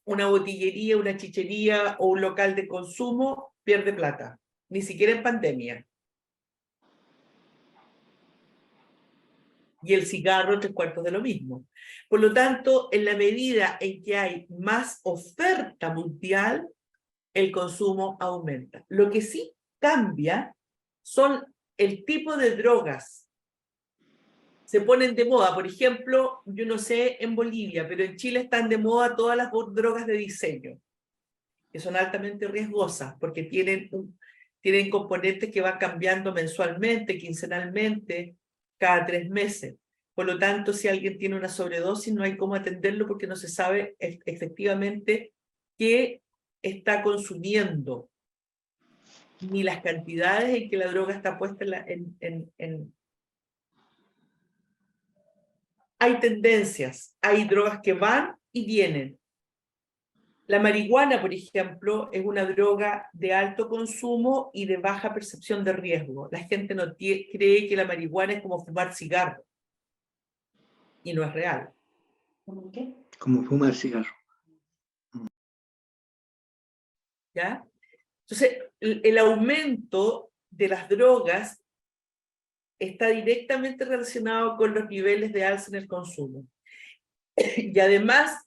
una botillería, una chichería o un local de consumo pierde plata, ni siquiera en pandemia. Y el cigarro, 3/4 de lo mismo. Por lo tanto, en la medida en que hay más oferta mundial, el consumo aumenta. Lo que sí cambia son el tipo de drogas. Se ponen de moda, por ejemplo, yo no sé en Bolivia, pero en Chile están de moda todas las drogas de diseño, que son altamente riesgosas, porque tienen componentes que van cambiando mensualmente, quincenalmente, cada 3 meses. Por lo tanto, si alguien tiene una sobredosis, no hay cómo atenderlo porque no se sabe efectivamente qué está consumiendo, ni las cantidades en que la droga está puesta Hay tendencias, hay drogas que van y vienen. La marihuana, por ejemplo, es una droga de alto consumo y de baja percepción de riesgo. La gente no cree que la marihuana es como fumar cigarro. Y no es real. ¿Cómo qué? Como fumar cigarro. ¿Ya? Entonces, el aumento de las drogas está directamente relacionado con los niveles de alza en el consumo. Y además,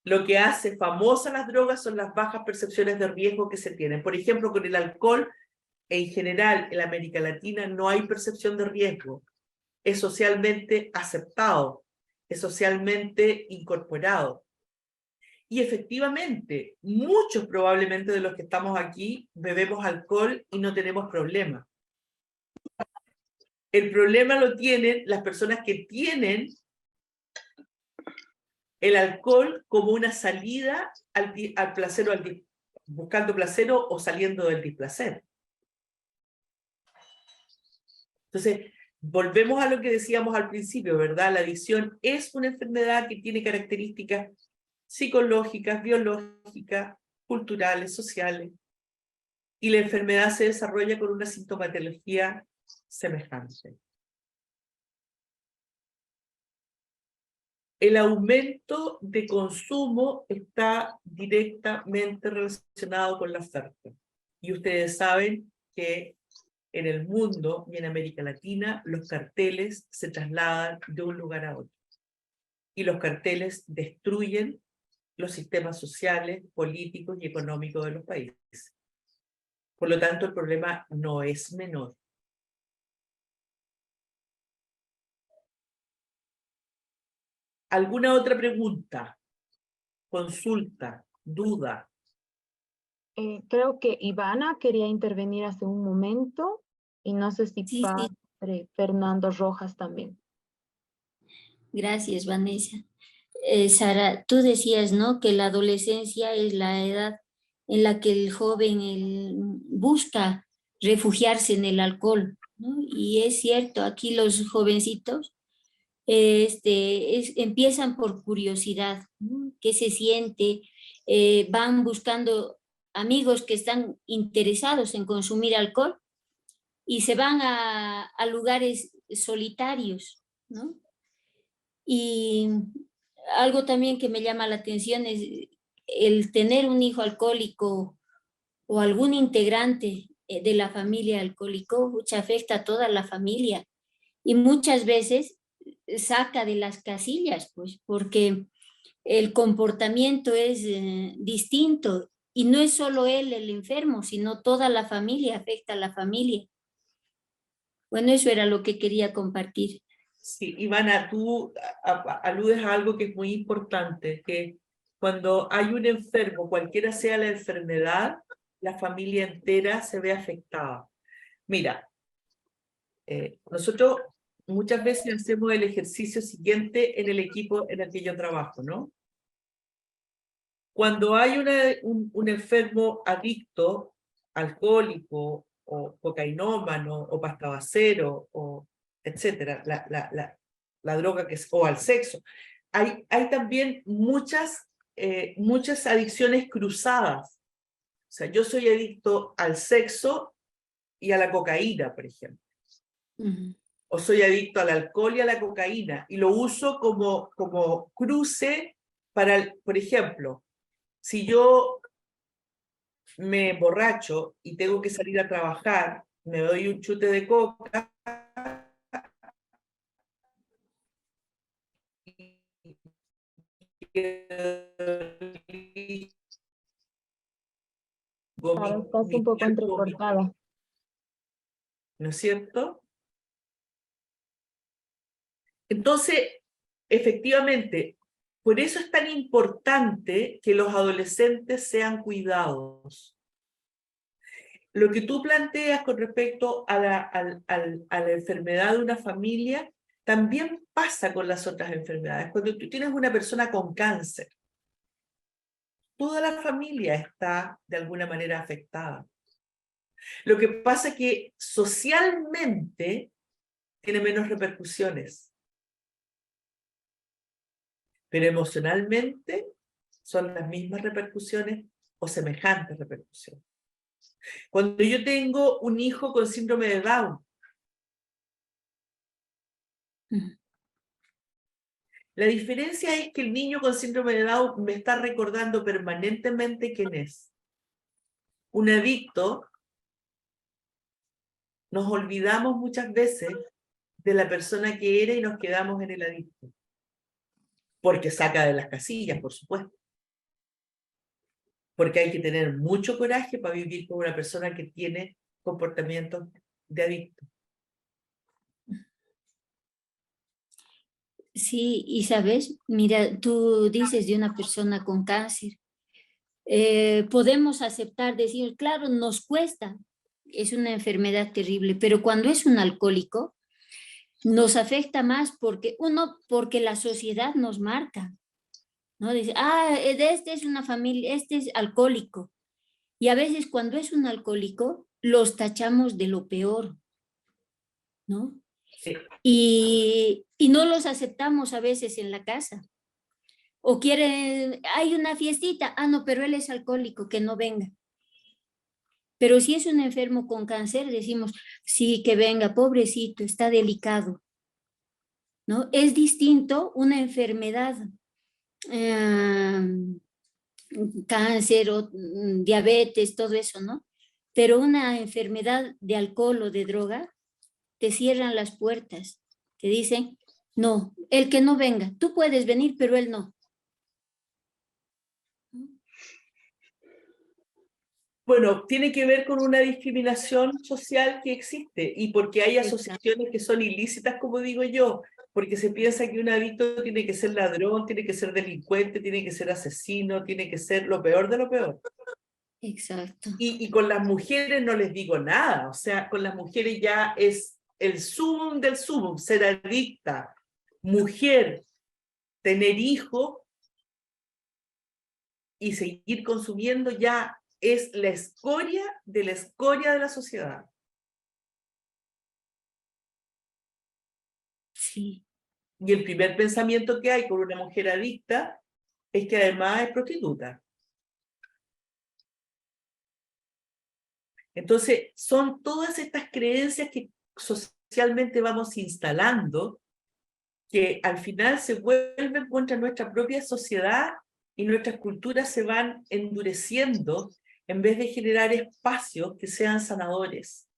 lo que hace famosas las drogas son las bajas percepciones de riesgo que se tienen. Por ejemplo, con el alcohol, en general, en América Latina no hay percepción de riesgo. Es socialmente aceptado, es socialmente incorporado. Y efectivamente, muchos probablemente de los que estamos aquí bebemos alcohol y no tenemos problema. El problema lo tienen las personas que tienen el alcohol como una salida al placer o buscando placer o saliendo del displacer. Entonces, volvemos a lo que decíamos al principio, ¿verdad? La adicción es una enfermedad que tiene características psicológicas, biológicas, culturales, sociales, y la enfermedad se desarrolla con una sintomatología semejante. El aumento de consumo está directamente relacionado con la oferta. Y ustedes saben que en el mundo y en América Latina los carteles se trasladan de un lugar a otro. Y los carteles destruyen los sistemas sociales, políticos y económicos de los países. Por lo tanto, el problema no es menor. ¿Alguna otra pregunta? Consulta, duda. Creo que Ivana quería intervenir hace un momento y no sé si Sí, sí. Padre Fernando Rojas también. Gracias, Vanessa. Sara, tú decías, ¿no?, que la adolescencia es la edad en la que el joven busca refugiarse en el alcohol, ¿no? Y es cierto, aquí los jovencitos empiezan por curiosidad, ¿no? ¿Qué se siente? Van buscando amigos que están interesados en consumir alcohol y se van a lugares solitarios, ¿no? Y algo también que me llama la atención es el tener un hijo alcohólico o algún integrante de la familia alcohólico, afecta a toda la familia. Y muchas veces saca de las casillas, pues, porque el comportamiento es distinto y no es solo él el enfermo, sino toda la familia, afecta a la familia. Bueno, eso era lo que quería compartir. Sí, Ivana, tú aludes a algo que es muy importante, que cuando hay un enfermo, cualquiera sea la enfermedad, la familia entera se ve afectada. Mira, nosotros muchas veces hacemos el ejercicio siguiente en el equipo en el que yo trabajo, ¿no? Cuando hay un enfermo adicto, alcohólico, o cocainómano, o pastabacero, o etcétera, la droga que es, o al sexo, hay también muchas adicciones cruzadas. O sea, yo soy adicto al sexo y a la cocaína, por ejemplo. O soy adicto al alcohol y a la cocaína, y lo uso como cruce para, por ejemplo, si yo me emborracho y tengo que salir a trabajar, me doy un chute de coca, Claro, estás un poco entrecortada. ¿no es cierto? Entonces, efectivamente, por eso es tan importante que los adolescentes sean cuidados. Lo que tú planteas con respecto a la enfermedad de una familia, también pasa con las otras enfermedades. Cuando tú tienes una persona con cáncer, toda la familia está de alguna manera afectada. Lo que pasa es que socialmente tiene menos repercusiones, pero emocionalmente son las mismas repercusiones o semejantes repercusiones. Cuando yo tengo un hijo con síndrome de Down, la diferencia es que el niño con síndrome de Down me está recordando permanentemente quién es. Un adicto, nos olvidamos muchas veces de la persona que era y nos quedamos en el adicto. Porque saca de las casillas, por supuesto. Porque hay que tener mucho coraje para vivir con una persona que tiene comportamientos de adicto. Sí, y sabes, mira, tú dices de una persona con cáncer. Podemos aceptar, decir, claro, nos cuesta, es una enfermedad terrible, pero cuando es un alcohólico, nos afecta más porque la sociedad nos marca, ¿no? Dice, este es una familia, este es alcohólico. Y a veces cuando es un alcohólico, los tachamos de lo peor, ¿no? Sí. Y no los aceptamos a veces en la casa. O hay una fiestita, no, pero él es alcohólico, que no venga. Pero si es un enfermo con cáncer, decimos, sí, que venga, pobrecito, está delicado, ¿no? Es distinto una enfermedad, cáncer o diabetes, todo eso, ¿no? Pero una enfermedad de alcohol o de droga, te cierran las puertas, te dicen, no, el que no venga, tú puedes venir, pero él no. Bueno, tiene que ver con una discriminación social que existe y porque hay asociaciones que son ilícitas, como digo yo, porque se piensa que un adicto tiene que ser ladrón, tiene que ser delincuente, tiene que ser asesino, tiene que ser lo peor de lo peor. Exacto. Y con las mujeres no les digo nada, o sea, con las mujeres ya es el sumum del sumum, ser adicta, mujer, tener hijo y seguir consumiendo ya es la escoria de la sociedad. Sí. Y el primer pensamiento que hay con una mujer adicta es que además es prostituta. Entonces, son todas estas creencias que socialmente vamos instalando que al final se vuelven contra nuestra propia sociedad y nuestras culturas se van endureciendo en vez de generar espacios que sean sanadores.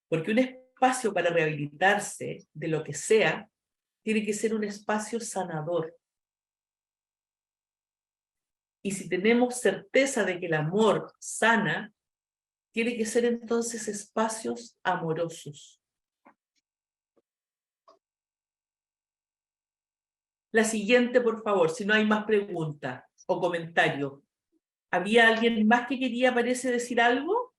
Porque un espacio espacio para rehabilitarse de lo que sea, tiene que ser un espacio sanador. Y si tenemos certeza de que el amor sana, tiene que ser entonces espacios amorosos. La siguiente, por favor, si no hay más preguntas o comentarios. ¿Había alguien más que quería, parece, decir algo?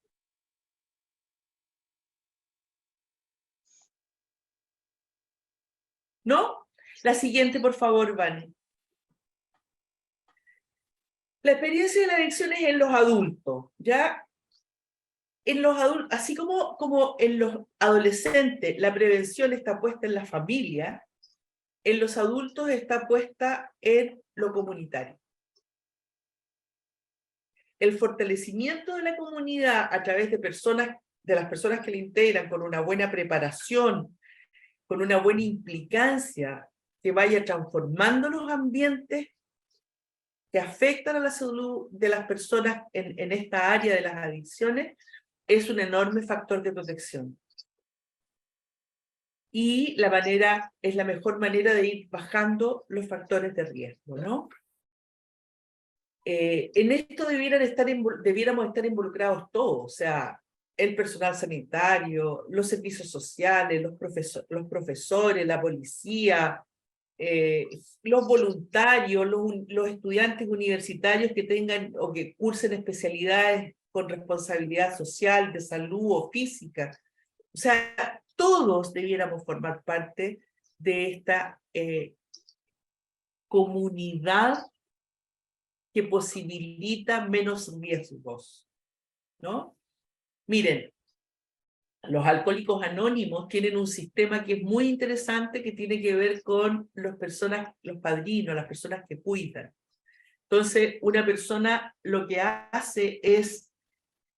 ¿No? La siguiente, por favor, Vane. La experiencia de la adicción es en los adultos, ¿ya? En los adultos, así como en los adolescentes, la prevención está puesta en la familia, en los adultos está puesta en lo comunitario. El fortalecimiento de la comunidad a través de las personas que la integran con una buena preparación, con una buena implicancia, que vaya transformando los ambientes que afectan a la salud de las personas en esta área de las adicciones, es un enorme factor de protección. Y es la mejor manera de ir bajando los factores de riesgo, ¿no? En esto debiéramos estar involucrados todos, o sea, el personal sanitario, los servicios sociales, los profesores, la policía, los voluntarios, los estudiantes universitarios que tengan o que cursen especialidades con responsabilidad social, de salud o física. O sea, todos debiéramos formar parte de esta comunidad que posibilita menos riesgos, ¿no? Miren, los alcohólicos anónimos tienen un sistema que es muy interesante, que tiene que ver con los padrinos, las personas que cuidan. Entonces, una persona lo que hace es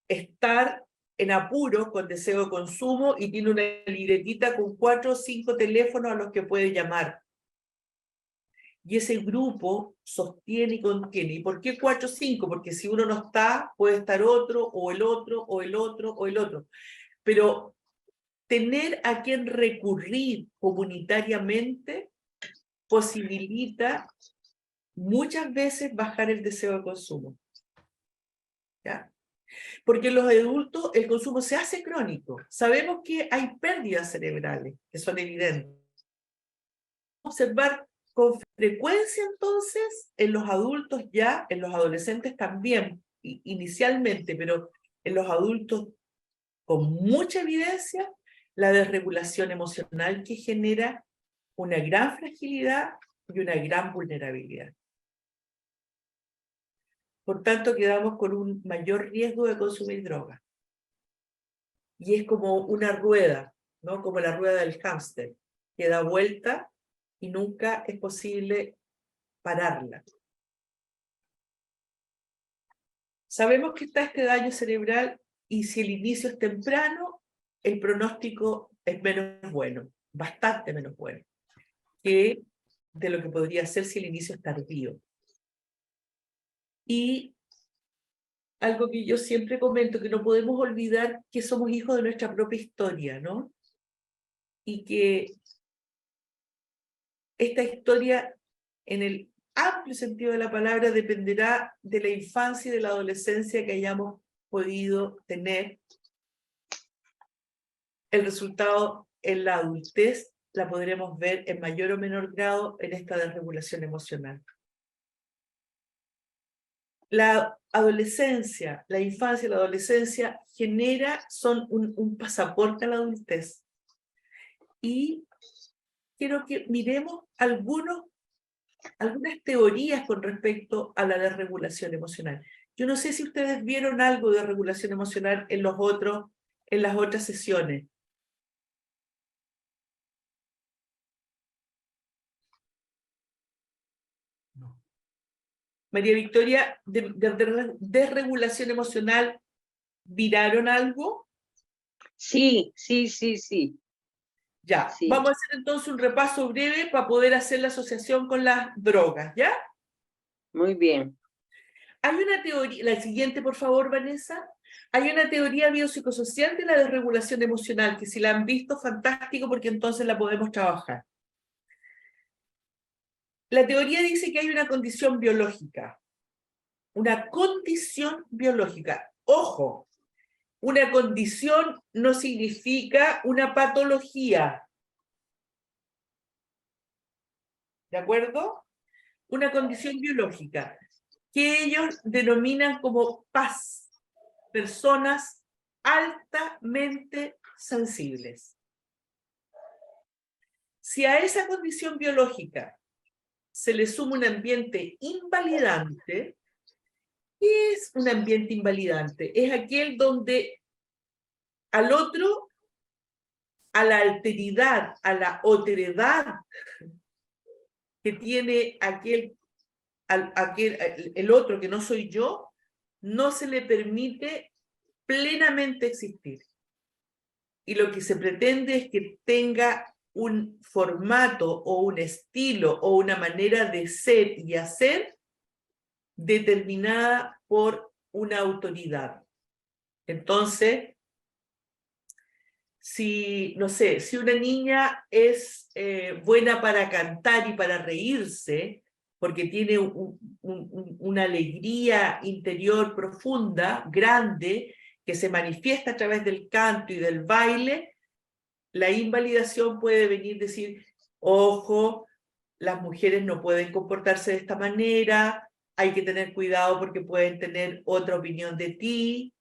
estar en apuro con deseo de consumo y tiene una libretita con 4 o 5 teléfonos a los que puede llamar. Y ese grupo sostiene y contiene. ¿Y por qué 4 o 5? Porque si uno no está, puede estar otro, o el otro, o el otro, o el otro. Pero tener a quien recurrir comunitariamente posibilita muchas veces bajar el deseo de consumo. ¿Ya? Porque en los adultos el consumo se hace crónico. Sabemos que hay pérdidas cerebrales, que son evidentes. Observar con frecuencia entonces en los adultos ya, en los adolescentes también, inicialmente, pero en los adultos con mucha evidencia, la desregulación emocional que genera una gran fragilidad y una gran vulnerabilidad. Por tanto, quedamos con un mayor riesgo de consumir droga. Y es como una rueda, ¿no? Como la rueda del hámster, que da vuelta y nunca es posible pararla. Sabemos que está este daño cerebral y si el inicio es temprano, el pronóstico es menos bueno, bastante menos bueno, que de lo que podría ser si el inicio es tardío. Y algo que yo siempre comento, que no podemos olvidar que somos hijos de nuestra propia historia, ¿no? Y que esta historia, en el amplio sentido de la palabra, dependerá de la infancia y de la adolescencia que hayamos podido tener. El resultado en la adultez la podremos ver en mayor o menor grado en esta desregulación emocional. La adolescencia, la infancia y la adolescencia son un pasaporte a la adultez. Y quiero que miremos algunas teorías con respecto a la desregulación emocional. Yo no sé si ustedes vieron algo de regulación emocional en las otras sesiones. María Victoria, de desregulación emocional, ¿viraron algo? Sí. Ya, Sí. vamos a hacer entonces un repaso breve para poder hacer la asociación con las drogas, ¿ya? Muy bien. Hay una teoría, la siguiente por favor, Vanessa. Hay una teoría biopsicosocial de la desregulación emocional, que si la han visto, fantástico, porque entonces la podemos trabajar. La teoría dice que hay una condición biológica. Una condición biológica. Ojo, una condición no significa una patología. ¿De acuerdo? Una condición biológica que ellos denominan como PAS, personas altamente sensibles. Si a esa condición biológica se le suma un ambiente invalidante, ¿qué es un ambiente invalidante? Es aquel donde al otro, a la alteridad, a la otredad que tiene el otro que no soy yo, no se le permite plenamente existir. Y lo que se pretende es que tenga un formato o un estilo o una manera de ser y hacer determinada por una autoridad. Entonces, si, no sé, si una niña es buena para cantar y para reírse, porque tiene una alegría interior profunda, grande, que se manifiesta a través del canto y del baile, la invalidación puede venir a decir, ojo, las mujeres no pueden comportarse de esta manera, hay que tener cuidado porque pueden tener otra opinión de ti.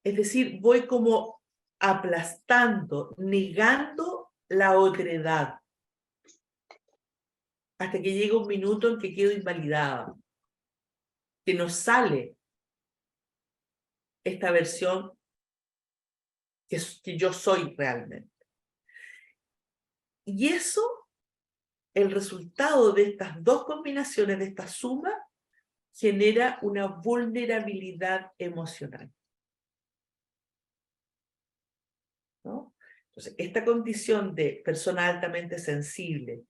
Es decir, voy como aplastando, negando la otredad, hasta que llega un minuto en que quedo invalidada, que no sale esta versión que yo soy realmente. Y eso, el resultado de estas dos combinaciones, de esta suma, genera una vulnerabilidad emocional, ¿no? Entonces, esta condición de persona altamente sensible,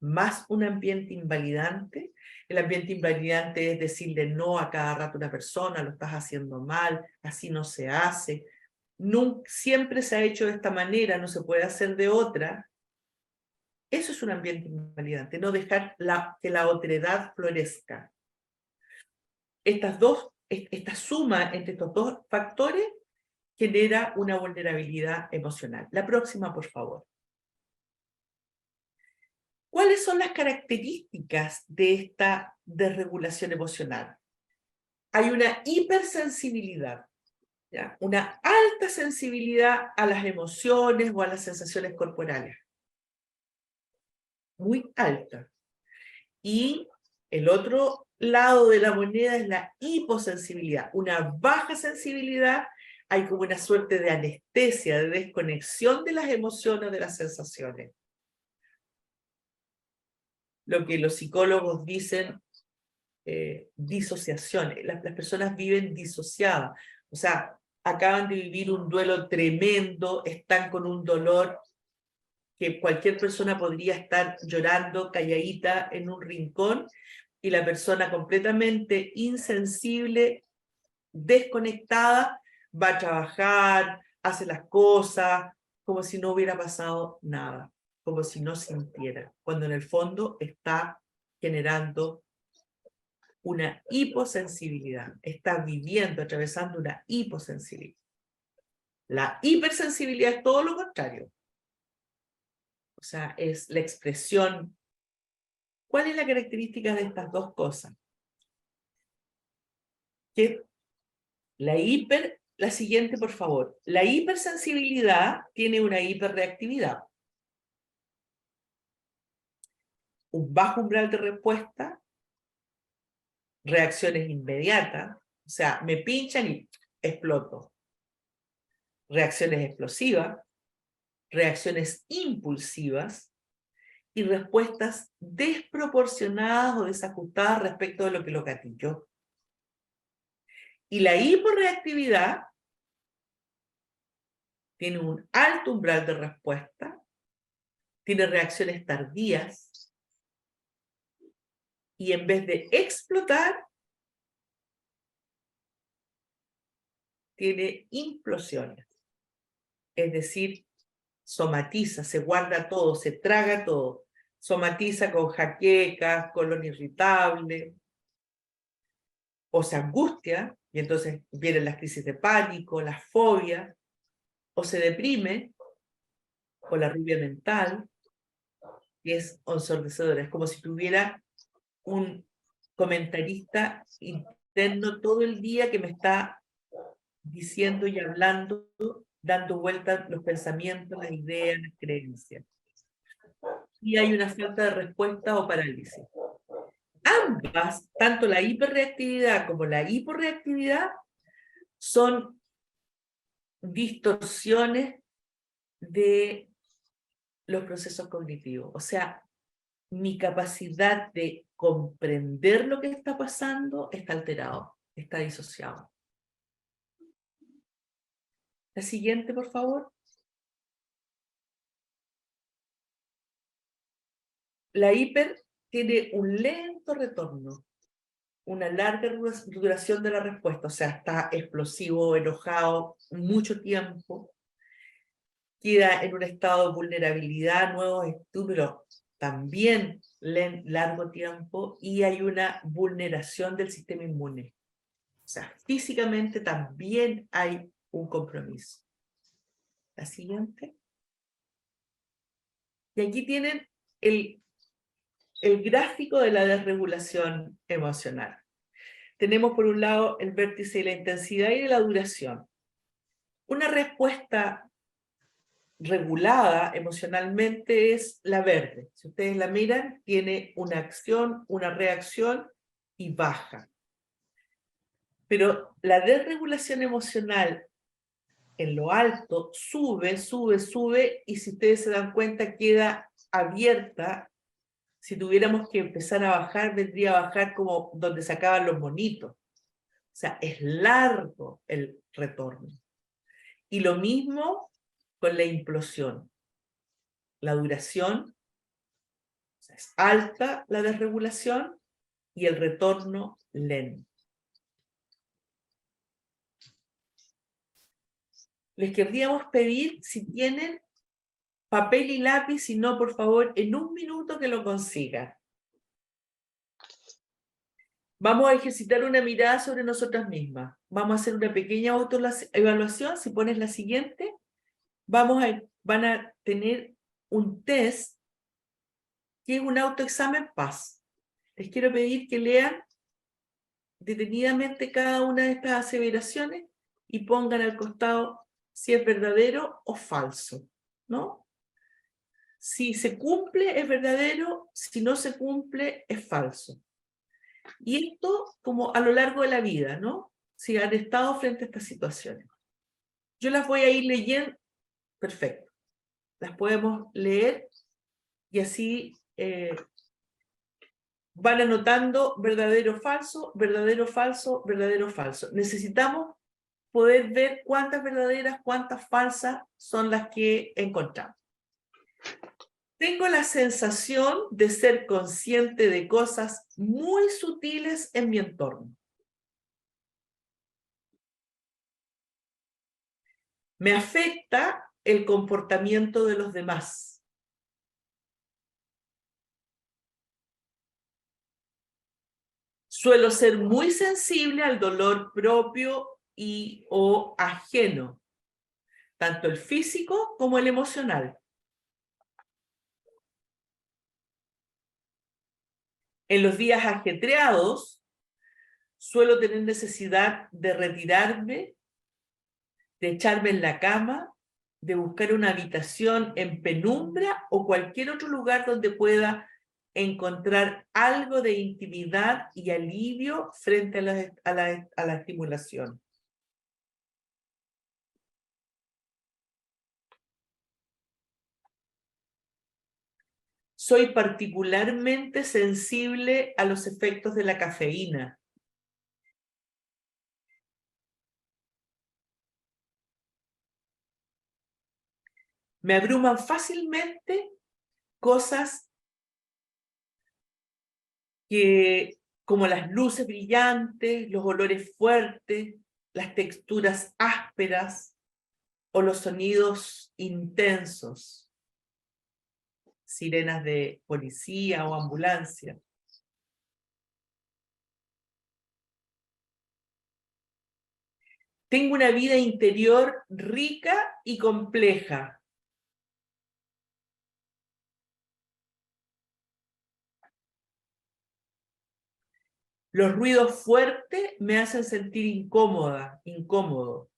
más un ambiente invalidante, el ambiente invalidante es decirle no a cada rato a una persona, lo estás haciendo mal, así no se hace, siempre se ha hecho de esta manera, no se puede hacer de otra. Eso es un ambiente invalidante, no dejar que la otredad florezca. Esta suma entre estos dos factores genera una vulnerabilidad emocional. La próxima, por favor. ¿Cuáles son las características de esta desregulación emocional? Hay una hipersensibilidad, ¿ya? Una alta sensibilidad a las emociones o a las sensaciones corporales. Muy alta. Y el otro lado de la moneda es la hiposensibilidad. Una baja sensibilidad, hay como una suerte de anestesia, de desconexión de las emociones, de las sensaciones. Lo que los psicólogos dicen disociación. Las personas viven disociadas. O sea, acaban de vivir un duelo tremendo, están con un dolor que cualquier persona podría estar llorando calladita en un rincón, y la persona completamente insensible, desconectada, va a trabajar, hace las cosas, como si no hubiera pasado nada, como si no sintiera, cuando en el fondo está generando una hiposensibilidad, está viviendo, atravesando una hiposensibilidad. La hipersensibilidad es todo lo contrario. O sea, es la expresión. ¿Cuál es la característica de estas dos cosas? Que la siguiente, por favor. La hipersensibilidad tiene una hiperreactividad. Un bajo umbral de respuesta, reacciones inmediatas, o sea, me pinchan y exploto. Reacciones explosivas, reacciones impulsivas y respuestas desproporcionadas o desajustadas respecto de lo que lo gatilló. Y la hiporreactividad tiene un alto umbral de respuesta, tiene reacciones tardías, y en vez de explotar, tiene implosiones. Es decir, somatiza, se guarda todo, se traga todo. Somatiza con jaquecas, colon irritable, o se angustia, y entonces vienen las crisis de pánico, las fobias, o se deprime, o la rubia mental, que es ensordecedora. Es como si tuviera un comentarista interno todo el día que me está diciendo y hablando, dando vueltas los pensamientos, las ideas, las creencias. Y hay una falta de respuesta o parálisis. Ambas, tanto la hiperreactividad como la hiporreactividad, son distorsiones de los procesos cognitivos. O sea, mi capacidad de comprender lo que está pasando está alterado, está disociado. La siguiente, por favor. La hiper tiene un lento retorno, una larga duración de la respuesta, o sea, está explosivo, enojado, mucho tiempo, queda en un estado de vulnerabilidad, nuevos estímulos, también largo tiempo, y hay una vulneración del sistema inmune. O sea, físicamente también hay un compromiso. La siguiente. Y aquí tienen el gráfico de la desregulación emocional. Tenemos por un lado el vértice de la intensidad y de la duración. Una respuesta regulada emocionalmente es la verde. Si ustedes la miran, tiene una acción, una reacción y baja. Pero la desregulación emocional en lo alto sube, sube, sube, y si ustedes se dan cuenta queda abierta. Si tuviéramos que empezar a bajar, vendría a bajar como donde se acaban los monitos. O sea, es largo el retorno. Y lo mismo con la implosión. La duración, o sea, es alta la desregulación y el retorno lento. Les querríamos pedir si tienen papel y lápiz, si no, por favor, en un minuto que lo consigan. Vamos a ejercitar una mirada sobre nosotras mismas. Vamos a hacer una pequeña autoevaluación. Si pones la siguiente, van a tener un test que es un autoexamen PAS. Les quiero pedir que lean detenidamente cada una de estas aseveraciones y pongan al costado si es verdadero o falso, ¿no? Si se cumple es verdadero, si no se cumple es falso. Y esto como a lo largo de la vida, ¿no? Si han estado frente a estas situaciones. Yo las voy a ir leyendo, perfecto. Las podemos leer y así van anotando verdadero, falso, verdadero, falso, verdadero, falso. Necesitamos poder ver cuántas verdaderas, cuántas falsas son las que encontramos. Tengo la sensación de ser consciente de cosas muy sutiles en mi entorno. Me afecta el comportamiento de los demás. Suelo ser muy sensible al dolor propio y o ajeno, tanto el físico como el emocional. En los días ajetreados, suelo tener necesidad de retirarme, de echarme en la cama, de buscar una habitación en penumbra o cualquier otro lugar donde pueda encontrar algo de intimidad y alivio frente a la estimulación. Soy particularmente sensible a los efectos de la cafeína. Me abruman fácilmente cosas como las luces brillantes, los olores fuertes, las texturas ásperas o los sonidos intensos, sirenas de policía o ambulancia. Tengo una vida interior rica y compleja. Los ruidos fuertes me hacen sentir incómoda, incómodo.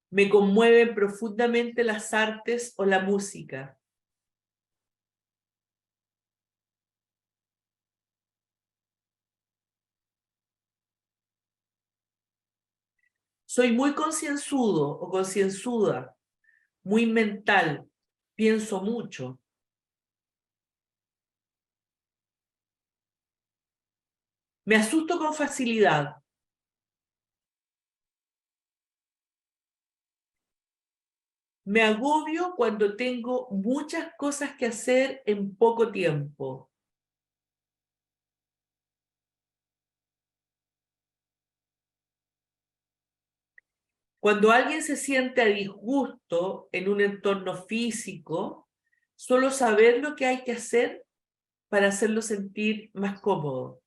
Me conmueven profundamente las artes o la música. Soy muy concienzudo o concienzuda, muy mental, pienso mucho. Me asusto con facilidad. Me agobio cuando tengo muchas cosas que hacer en poco tiempo. Cuando alguien se siente a disgusto en un entorno físico, suelo saber lo que hay que hacer para hacerlo sentir más cómodo,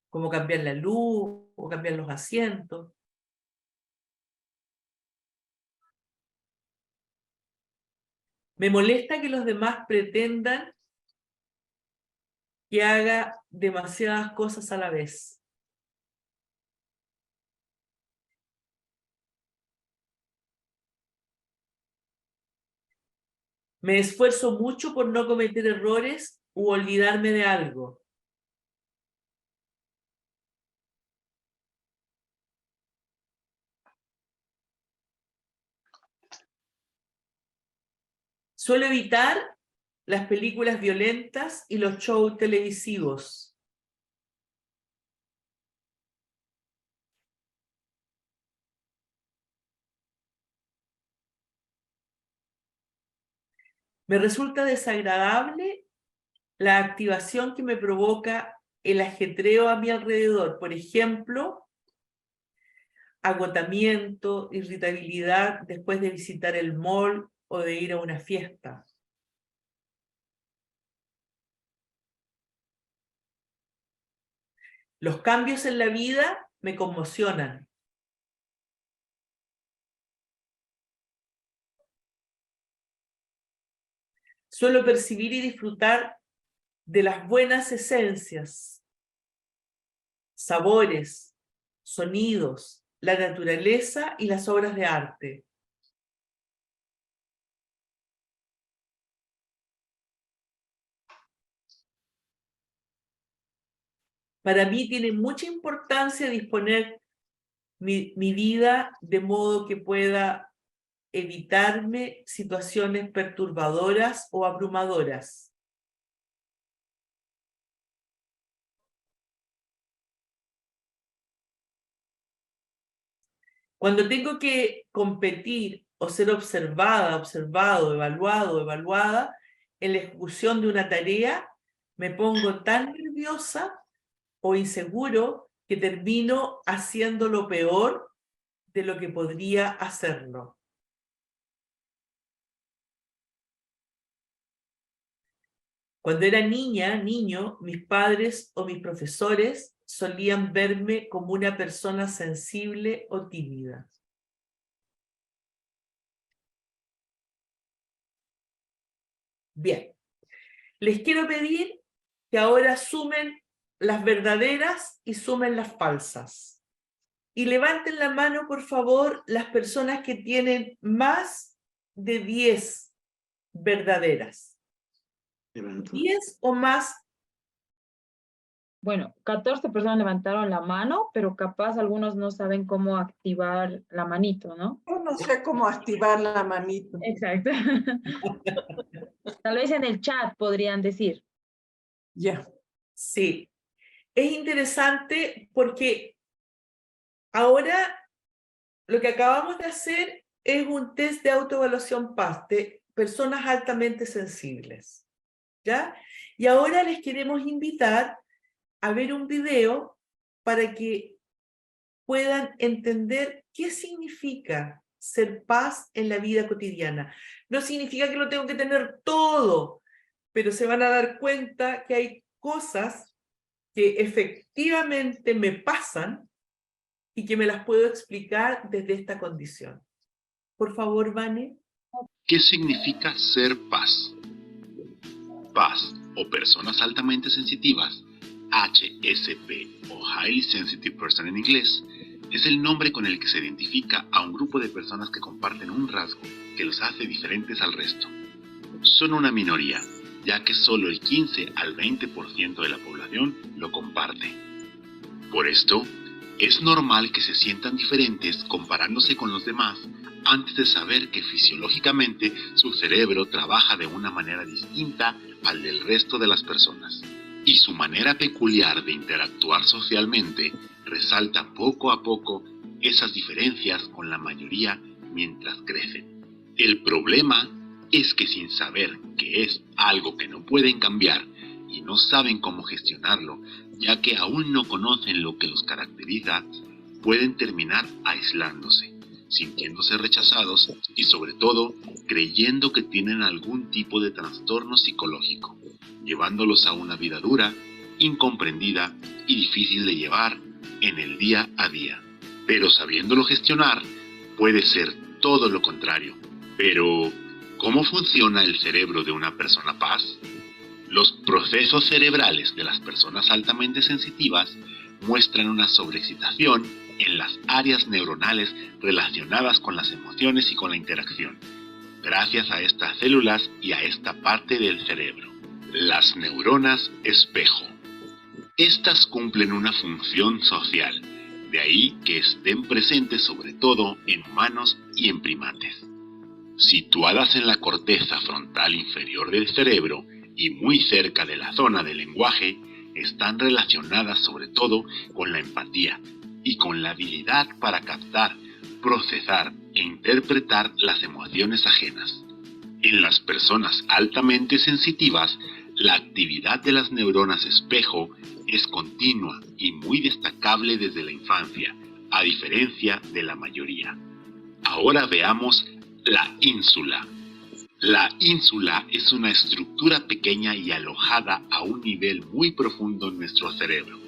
como cambiar la luz o cambiar los asientos. Me molesta que los demás pretendan que haga demasiadas cosas a la vez. Me esfuerzo mucho por no cometer errores u olvidarme de algo. Suelo evitar las películas violentas y los shows televisivos. Me resulta desagradable la activación que me provoca el ajetreo a mi alrededor. Por ejemplo, agotamiento, irritabilidad después de visitar el mall o de ir a una fiesta. Los cambios en la vida me conmocionan. Suelo percibir y disfrutar de las buenas esencias, sabores, sonidos, la naturaleza y las obras de arte. Para mí tiene mucha importancia disponer mi vida de modo que pueda evitarme situaciones perturbadoras o abrumadoras. Cuando tengo que competir o ser observada, observado, evaluado, evaluada en la ejecución de una tarea, me pongo tan nerviosa o inseguro que termino haciendo lo peor de lo que podría hacerlo. Cuando era niño, mis padres o mis profesores solían verme como una persona sensible o tímida. Bien, les quiero pedir que ahora sumen las verdaderas y sumen las falsas. Y levanten la mano, por favor, las personas que tienen más de 10 verdaderas. Levanto. 10 o más. Bueno, 14 personas levantaron la mano, pero capaz algunos no saben cómo activar la manito, ¿no? Yo no sé cómo activar la manito. Exacto. Tal vez en el chat podrían decir. Ya. Sí. Es interesante porque ahora lo que acabamos de hacer es un test de autoevaluación PAS de personas altamente sensibles, ¿ya? Y ahora les queremos invitar a ver un video para que puedan entender qué significa ser paz en la vida cotidiana. No significa que lo tengo que tener todo, pero se van a dar cuenta que hay cosas que efectivamente me pasan y que me las puedo explicar desde esta condición. Por favor, Vane. ¿Qué significa ser paz? Paz o personas altamente sensitivas, HSP o Highly Sensitive Person en inglés, es el nombre con el que se identifica a un grupo de personas que comparten un rasgo que los hace diferentes al resto. Son una minoría, ya que solo el 15 al 20% de la población lo comparte. Por esto, es normal que se sientan diferentes comparándose con los demás antes de saber que fisiológicamente su cerebro trabaja de una manera distinta al del resto de las personas. Y su manera peculiar de interactuar socialmente resalta poco a poco esas diferencias con la mayoría mientras crecen. El problema es que sin saber que es algo que no pueden cambiar y no saben cómo gestionarlo, ya que aún no conocen lo que los caracteriza, pueden terminar aislándose, sintiéndose rechazados y sobre todo creyendo que tienen algún tipo de trastorno psicológico, llevándolos a una vida dura, incomprendida y difícil de llevar en el día a día. Pero sabiéndolo gestionar, puede ser todo lo contrario. Pero, ¿cómo funciona el cerebro de una persona paz? Los procesos cerebrales de las personas altamente sensitivas muestran una sobreexcitación en las áreas neuronales relacionadas con las emociones y con la interacción, gracias a estas células y a esta parte del cerebro, las neuronas espejo. Estas cumplen una función social, de ahí que estén presentes sobre todo en humanos y en primates. Situadas en la corteza frontal inferior del cerebro y muy cerca de la zona del lenguaje, están relacionadas sobre todo con la empatía y con la habilidad para captar, procesar e interpretar las emociones ajenas. En las personas altamente sensitivas, la actividad de las neuronas espejo es continua y muy destacable desde la infancia, a diferencia de la mayoría. Ahora veamos la ínsula. La ínsula es una estructura pequeña y alojada a un nivel muy profundo en nuestro cerebro.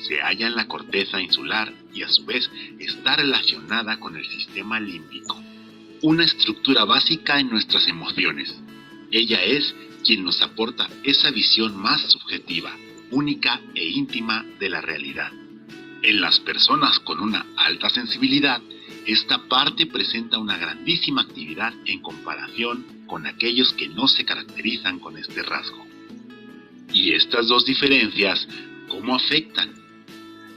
Se halla en la corteza insular y a su vez está relacionada con el sistema límbico. Una estructura básica en nuestras emociones. Ella es quien nos aporta esa visión más subjetiva, única e íntima de la realidad. En las personas con una alta sensibilidad, esta parte presenta una grandísima actividad en comparación con aquellos que no se caracterizan con este rasgo. ¿Y estas dos diferencias cómo afectan?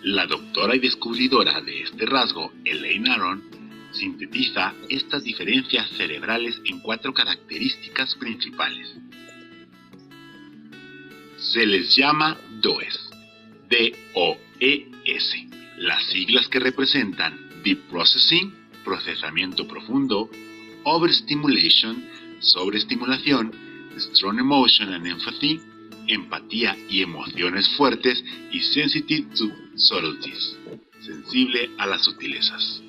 La doctora y descubridora de este rasgo, Elaine Aron, sintetiza estas diferencias cerebrales en 4 características principales. Se les llama DOES, D-O-E-S, las siglas que representan Deep Processing, procesamiento profundo, Overstimulation, sobreestimulación, Strong Emotion and Empathy, empatía y emociones fuertes, y Sensitive to Subtleties, sensible a las sutilezas.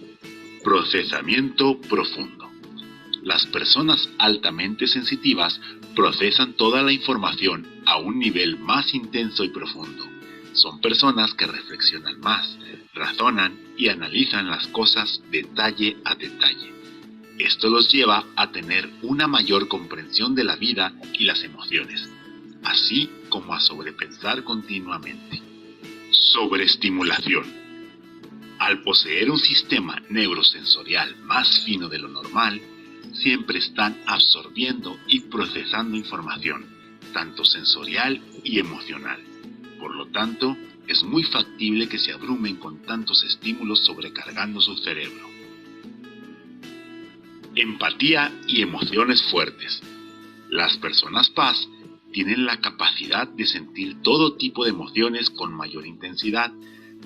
Procesamiento profundo. Las personas altamente sensitivas procesan toda la información a un nivel más intenso y profundo. Son personas que reflexionan más, razonan y analizan las cosas detalle a detalle. Esto los lleva a tener una mayor comprensión de la vida y las emociones, así como a sobrepensar continuamente. Sobreestimulación. Al poseer un sistema neurosensorial más fino de lo normal, siempre están absorbiendo y procesando información, tanto sensorial y emocional. Por lo tanto, es muy factible que se abrumen con tantos estímulos sobrecargando su cerebro. Empatía y emociones fuertes. Las personas paz tienen la capacidad de sentir todo tipo de emociones con mayor intensidad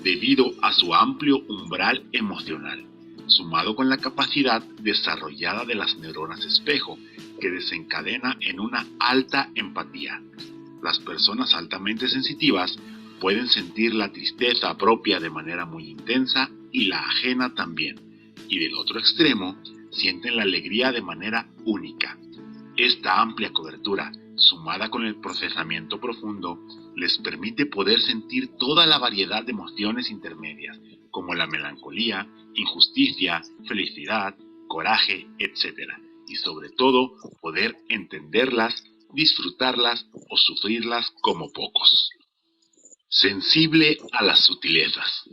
debido a su amplio umbral emocional, sumado con la capacidad desarrollada de las neuronas espejo, que desencadena en una alta empatía. Las personas altamente sensitivas pueden sentir la tristeza propia de manera muy intensa y la ajena también. Y del otro extremo, sienten la alegría de manera única. Esta amplia cobertura, sumada con el procesamiento profundo, les permite poder sentir toda la variedad de emociones intermedias, como la melancolía, injusticia, felicidad, coraje, etc. Y sobre todo, poder entenderlas, disfrutarlas o sufrirlas como pocos. Sensible a las sutilezas.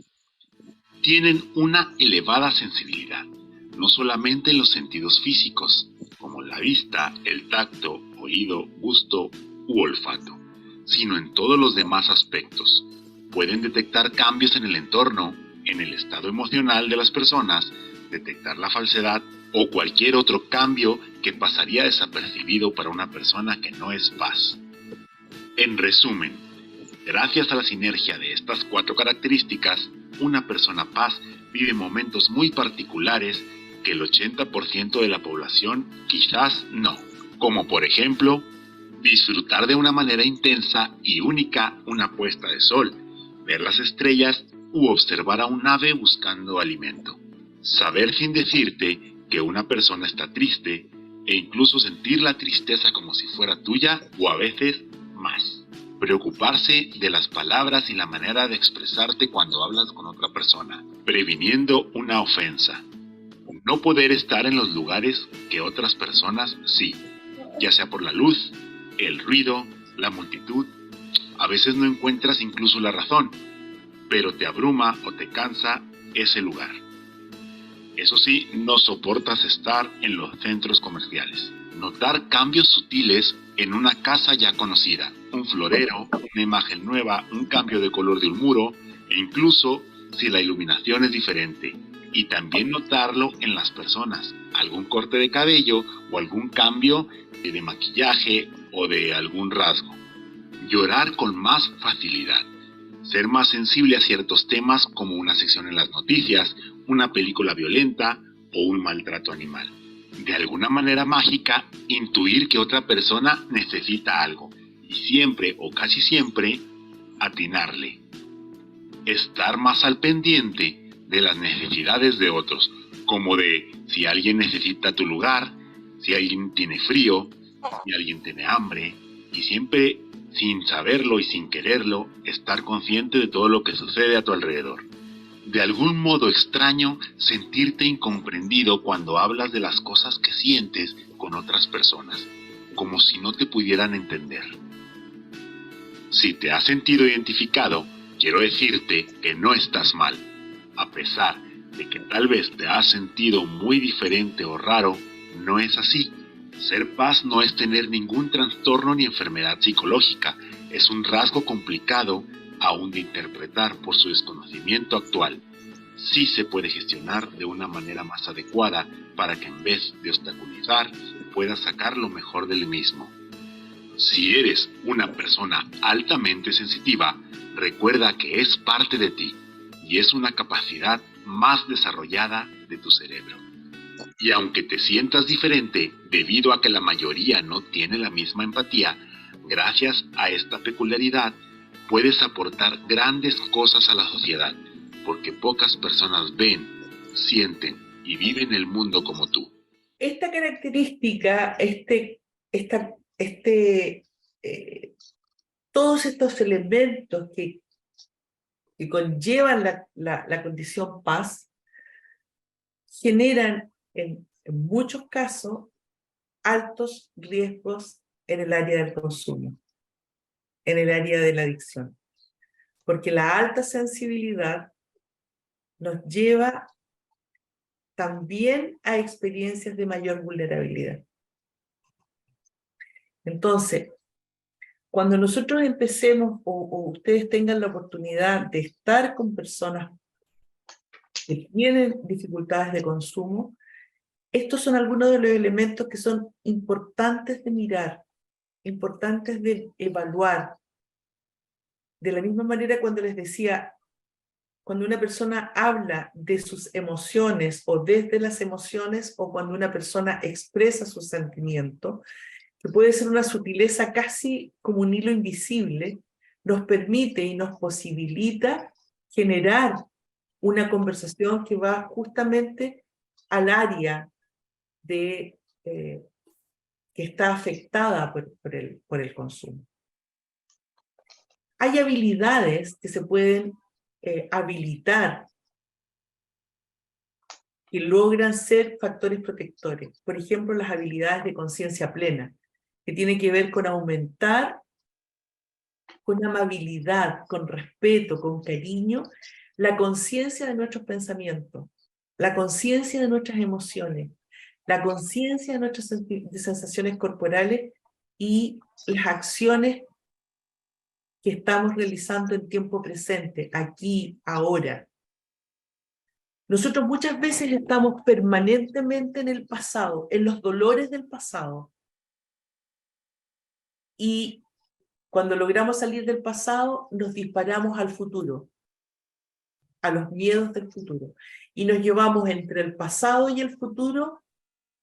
Tienen una elevada sensibilidad, no solamente en los sentidos físicos, como la vista, el tacto, oído, gusto u olfato, sino en todos los demás aspectos. Pueden detectar cambios en el entorno, en el estado emocional de las personas, detectar la falsedad o cualquier otro cambio que pasaría desapercibido para una persona que no es paz. En resumen, gracias a la sinergia de estas 4 características, una persona paz vive momentos muy particulares que el 80% de la población quizás no, como por ejemplo, disfrutar de una manera intensa y única una puesta de sol, ver las estrellas u observar a un ave buscando alimento. Saber sin decirte que una persona está triste e incluso sentir la tristeza como si fuera tuya o a veces más. Preocuparse de las palabras y la manera de expresarte cuando hablas con otra persona, previniendo una ofensa. No poder estar en los lugares que otras personas sí, ya sea por la luz, el ruido, la multitud. A veces no encuentras incluso la razón, pero te abruma o te cansa ese lugar. Eso sí, no soportas estar en los centros comerciales. Notar cambios sutiles en una casa ya conocida, un florero, una imagen nueva, un cambio de color de un muro, e incluso si la iluminación es diferente. Y también notarlo en las personas, algún corte de cabello o algún cambio de maquillaje o de algún rasgo. Llorar con más facilidad. Ser más sensible a ciertos temas como una sección en las noticias, una película violenta o un maltrato animal. De alguna manera mágica, intuir que otra persona necesita algo y siempre o casi siempre atinarle. Estar más al pendiente de las necesidades de otros, como de si alguien necesita tu lugar, si alguien tiene frío, si alguien tiene hambre, y siempre, sin saberlo y sin quererlo, estar consciente de todo lo que sucede a tu alrededor. De algún modo extraño, sentirte incomprendido cuando hablas de las cosas que sientes con otras personas, como si no te pudieran entender. Si te has sentido identificado, quiero decirte que no estás mal. A pesar de que tal vez te has sentido muy diferente o raro, no es así. Ser paz no es tener ningún trastorno ni enfermedad psicológica. Es un rasgo complicado aún de interpretar por su desconocimiento actual. Sí se puede gestionar de una manera más adecuada para que en vez de obstaculizar, puedas sacar lo mejor del mismo. Si eres una persona altamente sensitiva, recuerda que es parte de ti y es una capacidad más desarrollada de tu cerebro. Y aunque te sientas diferente debido a que la mayoría no tiene la misma empatía, gracias a esta peculiaridad puedes aportar grandes cosas a la sociedad, porque pocas personas ven, sienten y viven el mundo como tú. Esta característica, todos estos elementos que conllevan la condición paz, generan en muchos casos altos riesgos en el área del consumo, en el área de la adicción. Porque la alta sensibilidad nos lleva también a experiencias de mayor vulnerabilidad. Entonces, cuando nosotros empecemos o ustedes tengan la oportunidad de estar con personas que tienen dificultades de consumo, estos son algunos de los elementos que son importantes de mirar, importantes de evaluar. De la misma manera cuando les decía, cuando una persona habla de sus emociones o desde las emociones o cuando una persona expresa sus sentimientos, que puede ser una sutileza casi como un hilo invisible, nos permite y nos posibilita generar una conversación que va justamente al área de, que está afectada por el consumo. Hay habilidades que se pueden habilitar que logran ser factores protectores. Por ejemplo, las habilidades de conciencia plena, que tienen que ver con aumentar con amabilidad, con respeto, con cariño, la conciencia de nuestros pensamientos, la conciencia de nuestras emociones, la conciencia de nuestras sensaciones corporales y las acciones que estamos realizando en tiempo presente, aquí, ahora. Nosotros muchas veces estamos permanentemente en el pasado, en los dolores del pasado. Y cuando logramos salir del pasado, nos disparamos al futuro, a los miedos del futuro. Y nos llevamos entre el pasado y el futuro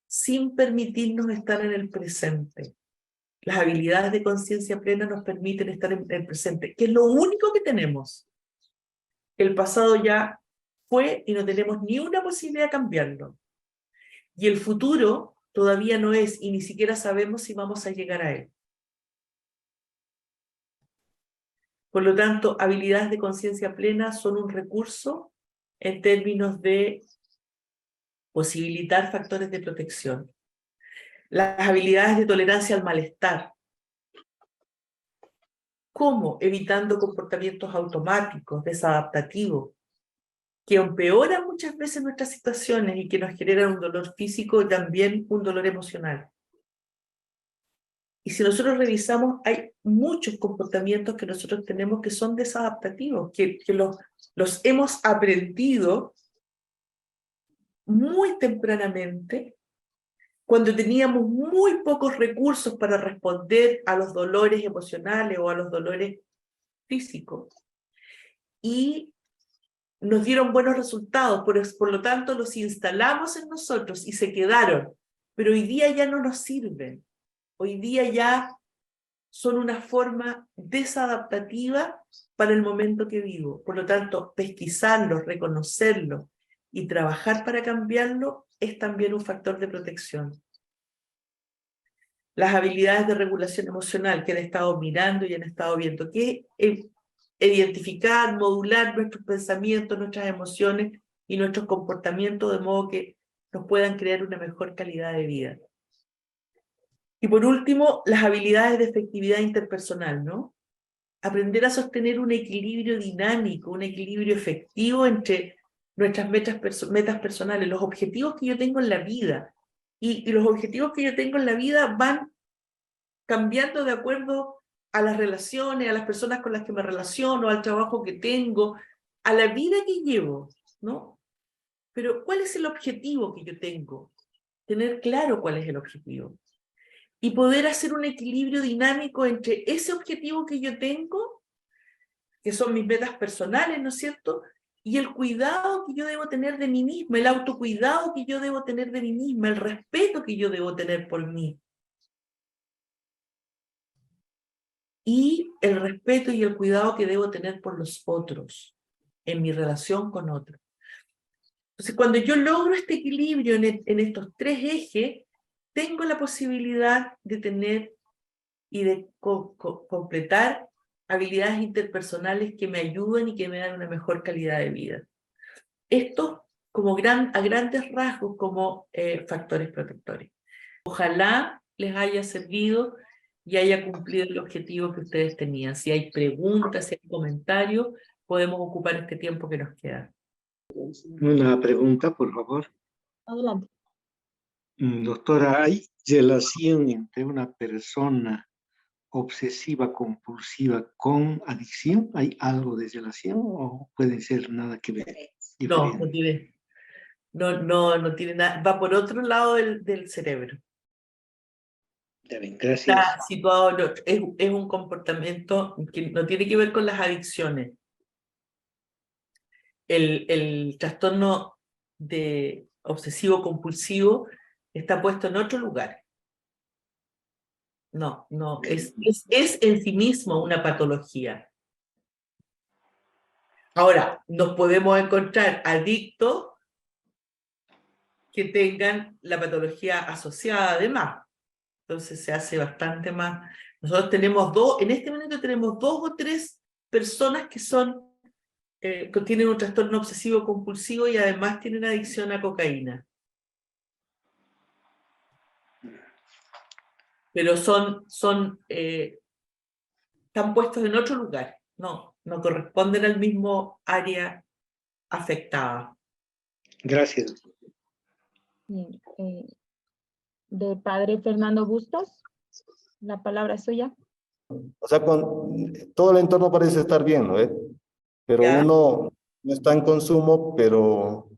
sin permitirnos estar en el presente. Las habilidades de conciencia plena nos permiten estar en el presente, que es lo único que tenemos. El pasado ya fue y no tenemos ni una posibilidad de cambiarlo. Y el futuro todavía no es, y ni siquiera sabemos si vamos a llegar a él. Por lo tanto, habilidades de conciencia plena son un recurso en términos de posibilitar factores de protección. Las habilidades de tolerancia al malestar. ¿Cómo? Evitando comportamientos automáticos, desadaptativos, que empeoran muchas veces nuestras situaciones y que nos generan un dolor físico y también un dolor emocional. Y si nosotros revisamos, hay muchos comportamientos que nosotros tenemos que son desadaptativos, que los hemos aprendido muy tempranamente, cuando teníamos muy pocos recursos para responder a los dolores emocionales o a los dolores físicos. Y nos dieron buenos resultados, por lo tanto los instalamos en nosotros y se quedaron, pero hoy día ya no nos sirven. Hoy día ya son una forma desadaptativa para el momento que vivo. Por lo tanto, pesquisarlos, reconocerlos y trabajar para cambiarlo es también un factor de protección. Las habilidades de regulación emocional que han estado mirando y han estado viendo, que es identificar, modular nuestros pensamientos, nuestras emociones y nuestros comportamientos de modo que nos puedan crear una mejor calidad de vida. Y por último, las habilidades de efectividad interpersonal, ¿no? Aprender a sostener un equilibrio dinámico, un equilibrio efectivo entre nuestras metas personales, los objetivos que yo tengo en la vida. Y los objetivos que yo tengo en la vida van cambiando de acuerdo a las relaciones, a las personas con las que me relaciono, al trabajo que tengo, a la vida que llevo, ¿no? Pero ¿cuál es el objetivo que yo tengo? Tener claro cuál es el objetivo. Y poder hacer un equilibrio dinámico entre ese objetivo que yo tengo, que son mis metas personales, ¿no es cierto?, y el cuidado que yo debo tener de mí misma, el autocuidado que yo debo tener de mí misma, el respeto que yo debo tener por mí. Y el respeto y el cuidado que debo tener por los otros, en mi relación con otros. Entonces, cuando yo logro este equilibrio en estos tres ejes, tengo la posibilidad de tener y de completar habilidades interpersonales que me ayuden y que me dan una mejor calidad de vida. Esto como a grandes rasgos como factores protectores. Ojalá les haya servido y haya cumplido el objetivo que ustedes tenían. Si hay preguntas, si hay comentarios, podemos ocupar este tiempo que nos queda. Una pregunta, por favor. Adelante. Doctora, ¿hay relación entre una persona obsesiva compulsiva con adicción? ¿Hay algo de relación o puede ser nada que ver? No, no tiene. No tiene nada. Va por otro lado del cerebro. Está bien, gracias. Está situado, es un comportamiento que no tiene que ver con las adicciones. El trastorno de obsesivo compulsivo está puesto en otro lugar. No, es en sí mismo una patología. Ahora, nos podemos encontrar adictos que tengan la patología asociada además. Entonces se hace bastante más. Nosotros tenemos en este momento tenemos 2 o 3 personas que que tienen un trastorno obsesivo compulsivo y además tienen adicción a cocaína. Pero están puestos en otro lugar, no corresponden al mismo área afectada. Gracias. Bien, de padre Fernando Bustos, la palabra es suya. O sea, todo el entorno parece estar bien, ¿no? Pero ¿Ya? uno no está en consumo, pero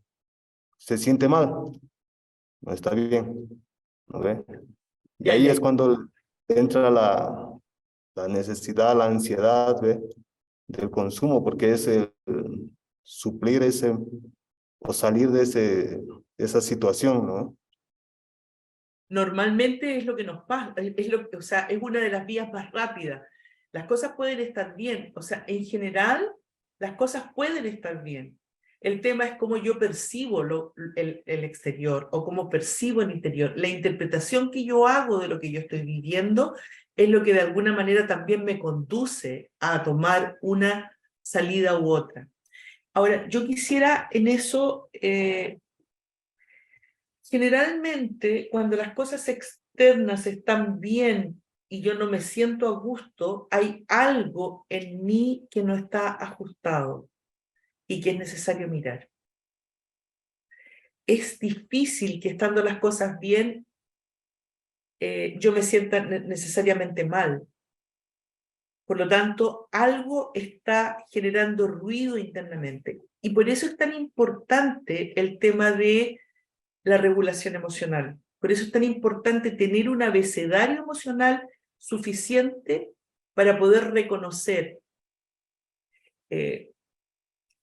se siente mal, no está bien, ¿no ve? Y Ya, ahí ya. es cuando entra la necesidad, la ansiedad, ¿ve? Del consumo, porque es suplir o salir de esa situación, ¿no? Normalmente es lo que nos pasa, o sea, es una de las vías más rápidas. Las cosas pueden estar bien, o sea, en general, las cosas pueden estar bien. El tema es cómo yo percibo el exterior o cómo percibo el interior. La interpretación que yo hago de lo que yo estoy viviendo es lo que de alguna manera también me conduce a tomar una salida u otra. Ahora, yo quisiera en eso... generalmente, cuando las cosas externas están bien y yo no me siento a gusto, hay algo en mí que no está ajustado y que es necesario mirar. Es difícil que estando las cosas bien, yo me sienta necesariamente mal. Por lo tanto, algo está generando ruido internamente. Y por eso es tan importante el tema de la regulación emocional. Por eso es tan importante tener un abecedario emocional suficiente para poder reconocer.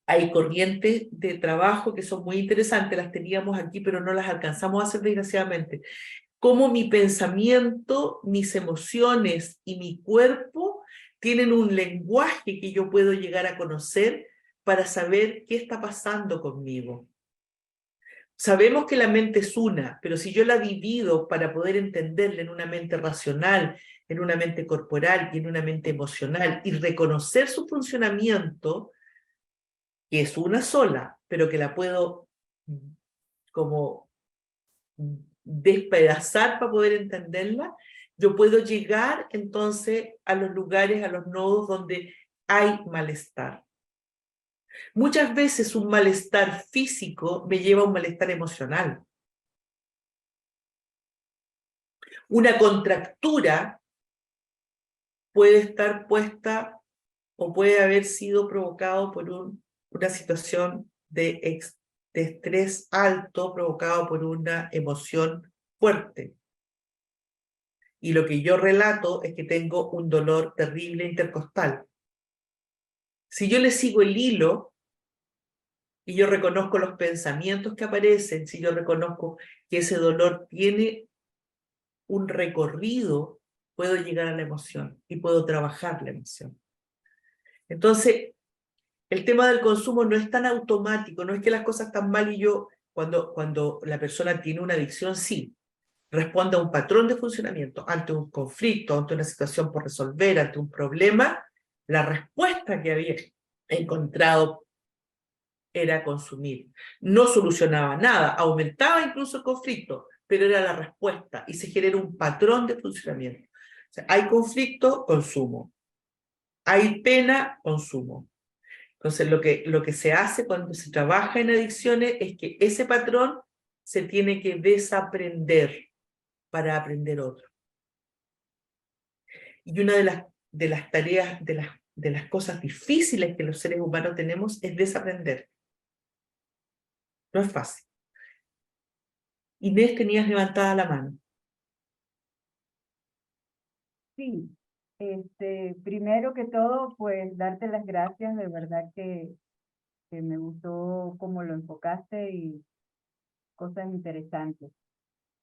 Hay corrientes de trabajo que son muy interesantes, las teníamos aquí, pero no las alcanzamos a hacer desgraciadamente. Cómo mi pensamiento, mis emociones y mi cuerpo tienen un lenguaje que yo puedo llegar a conocer para saber qué está pasando conmigo. Sabemos que la mente es una, pero si yo la divido para poder entenderla en una mente racional, en una mente corporal y en una mente emocional y reconocer su funcionamiento, que es una sola, pero que la puedo como despedazar para poder entenderla, yo puedo llegar entonces a los lugares, a los nodos donde hay malestar. Muchas veces un malestar físico me lleva a un malestar emocional. Una contractura puede estar puesta o puede haber sido provocado por una situación de estrés alto provocado por una emoción fuerte. Y lo que yo relato es que tengo un dolor terrible intercostal. Si yo le sigo el hilo y yo reconozco los pensamientos que aparecen, si yo reconozco que ese dolor tiene un recorrido, puedo llegar a la emoción y puedo trabajar la emoción. Entonces, el tema del consumo no es tan automático, no es que las cosas están mal y yo, cuando la persona tiene una adicción, sí, responde a un patrón de funcionamiento, ante un conflicto, ante una situación por resolver, ante un problema, la respuesta que había encontrado era consumir. No solucionaba nada, aumentaba incluso el conflicto, pero era la respuesta y se genera un patrón de funcionamiento. O sea, hay conflicto, consumo. Hay pena, consumo. Entonces, lo que se hace cuando se trabaja en adicciones es que ese patrón se tiene que desaprender para aprender otro. Y una de las tareas, de las cosas difíciles que los seres humanos tenemos es desaprender. No es fácil. Inés, tenías levantada la mano. Sí, primero que todo, pues darte las gracias, de verdad que me gustó cómo lo enfocaste y cosas interesantes.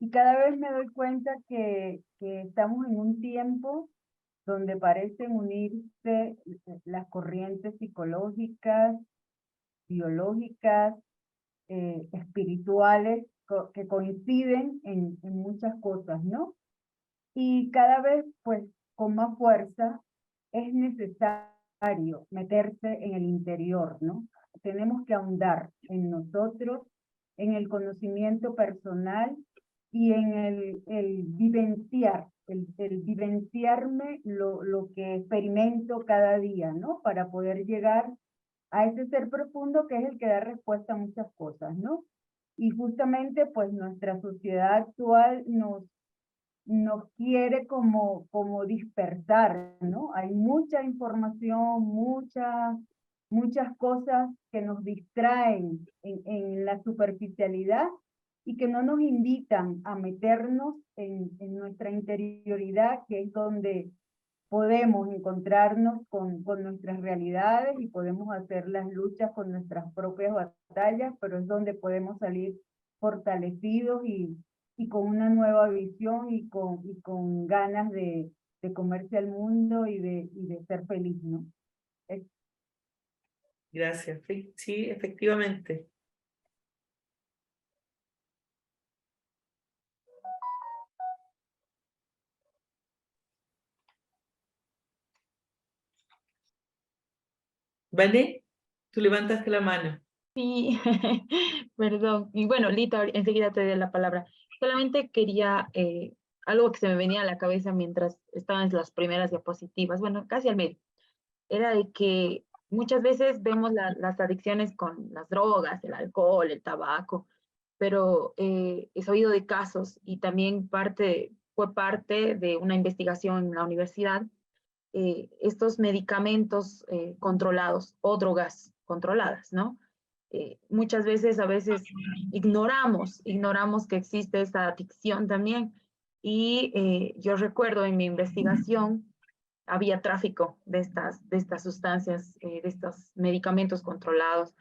Y cada vez me doy cuenta que estamos en un tiempo donde parecen unirse las corrientes psicológicas, biológicas, espirituales, que coinciden en muchas cosas, ¿no? Y cada vez, pues, con más fuerza, es necesario meterse en el interior, ¿no? Tenemos que ahondar en nosotros, en el conocimiento personal y en el vivenciar, el vivenciarme lo que experimento cada día, ¿no? Para poder llegar a ese ser profundo que es el que da respuesta a muchas cosas, ¿no? Y justamente, pues, nuestra sociedad actual nos quiere como dispersar, ¿no? Hay mucha información, muchas cosas que nos distraen en la superficialidad y que no nos invitan a meternos en nuestra interioridad, que es donde podemos encontrarnos con nuestras realidades y podemos hacer las luchas con nuestras propias batallas, pero es donde podemos salir fortalecidos y con una nueva visión y con ganas de comerse al mundo y de ser feliz, ¿no? Gracias. Sí, efectivamente. Vané, tú levantaste la mano. Sí, perdón. Y bueno, Lita, enseguida te doy la palabra. Solamente quería algo que se me venía a la cabeza mientras estaban las primeras diapositivas, bueno, casi al medio, era de que muchas veces vemos las adicciones con las drogas, el alcohol, el tabaco, pero he sabido de casos y también fue parte de una investigación en la universidad, estos medicamentos controlados o drogas controladas, ¿no? Muchas veces, a veces ignoramos que existe esta adicción también. Y yo recuerdo en mi investigación, había tráfico de estas sustancias, de estos medicamentos controlados,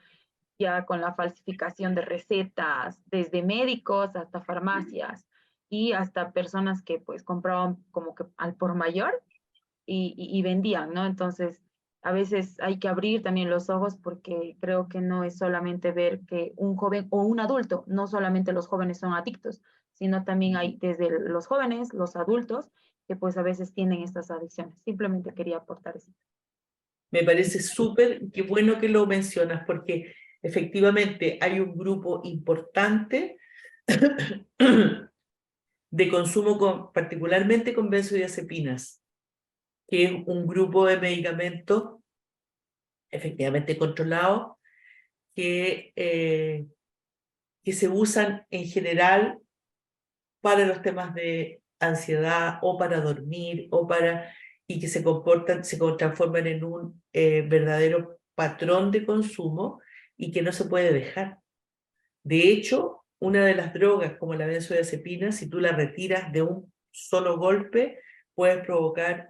ya con la falsificación de recetas, desde médicos hasta farmacias y hasta personas que pues compraban como que al por mayor y vendían, ¿no? Entonces, a veces hay que abrir también los ojos porque creo que no es solamente ver que un joven o un adulto, no solamente los jóvenes son adictos, sino también hay desde los jóvenes, los adultos, que pues a veces tienen estas adicciones. Simplemente quería aportar eso. Me parece súper, qué bueno que lo mencionas, porque efectivamente hay un grupo importante de consumo particularmente con benzodiazepinas, que es un grupo de medicamentos efectivamente controlados que se usan en general para los temas de ansiedad o para dormir y que se transforman en un verdadero patrón de consumo y que no se puede dejar. De hecho, una de las drogas como la benzodiazepina, si tú la retiras de un solo golpe, puedes provocar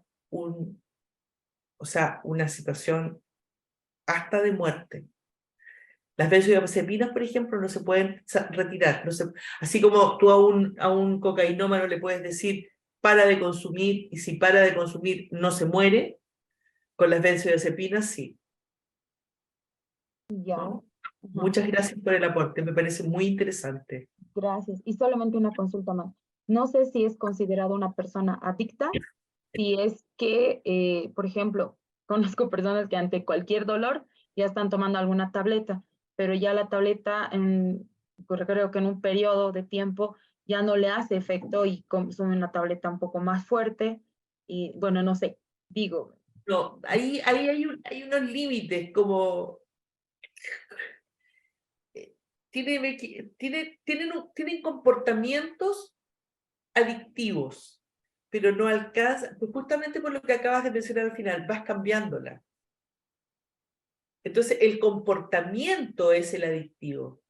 una situación hasta de muerte. Las benzodiazepinas, por ejemplo, no se pueden retirar. Así como tú a un cocainómano le puedes decir para de consumir, y si para de consumir no se muere, con las benzodiazepinas sí. Ya. ¿No? Muchas gracias por el aporte, me parece muy interesante. Gracias. Y solamente una consulta más. No sé si es considerado una persona adicta, si es que, por ejemplo, conozco personas que ante cualquier dolor ya están tomando alguna tableta, pero ya la tableta, pues creo que en un periodo de tiempo ya no le hace efecto y consume una tableta un poco más fuerte. Y bueno, no sé, digo. No, ahí hay unos límites, como tienen comportamientos adictivos, pero no alcanza, pues justamente por lo que acabas de mencionar al final, vas cambiándola. Entonces, el comportamiento es el adictivo,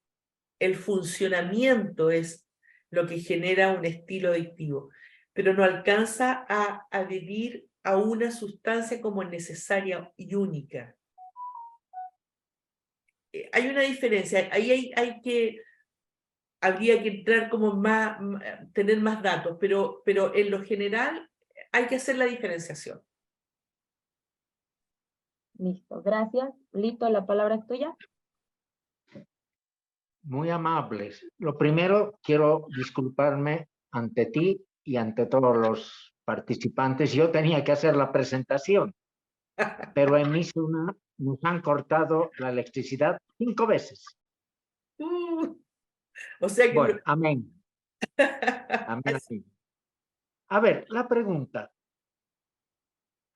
el funcionamiento es lo que genera un estilo adictivo, pero no alcanza a adherir a una sustancia como necesaria y única. Hay una diferencia, ahí hay que habría que entrar como más, tener más datos, pero en lo general hay que hacer la diferenciación. Listo, gracias. Lito, la palabra es tuya. Muy amables. Lo primero, quiero disculparme ante ti y ante todos los participantes. Yo tenía que hacer la presentación, pero en mi zona nos han cortado la electricidad 5 veces. O sea que... Bueno, amén. Amén, amén. A ver, la pregunta.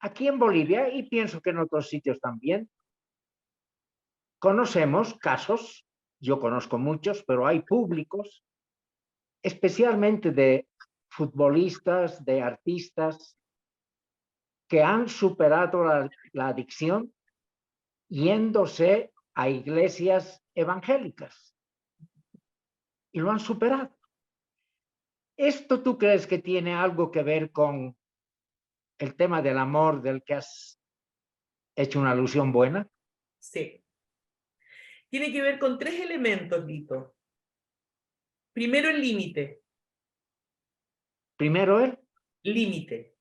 Aquí en Bolivia, y pienso que en otros sitios también, conocemos casos, yo conozco muchos, pero hay públicos, especialmente de futbolistas, de artistas, que han superado la adicción yéndose a iglesias evangélicas. Y lo han superado. ¿Esto tú crees que tiene algo que ver con el tema del amor del que has hecho una alusión buena? Sí. Tiene que ver con 3 elementos, Lito. Primero, el límite. Primero, el límite.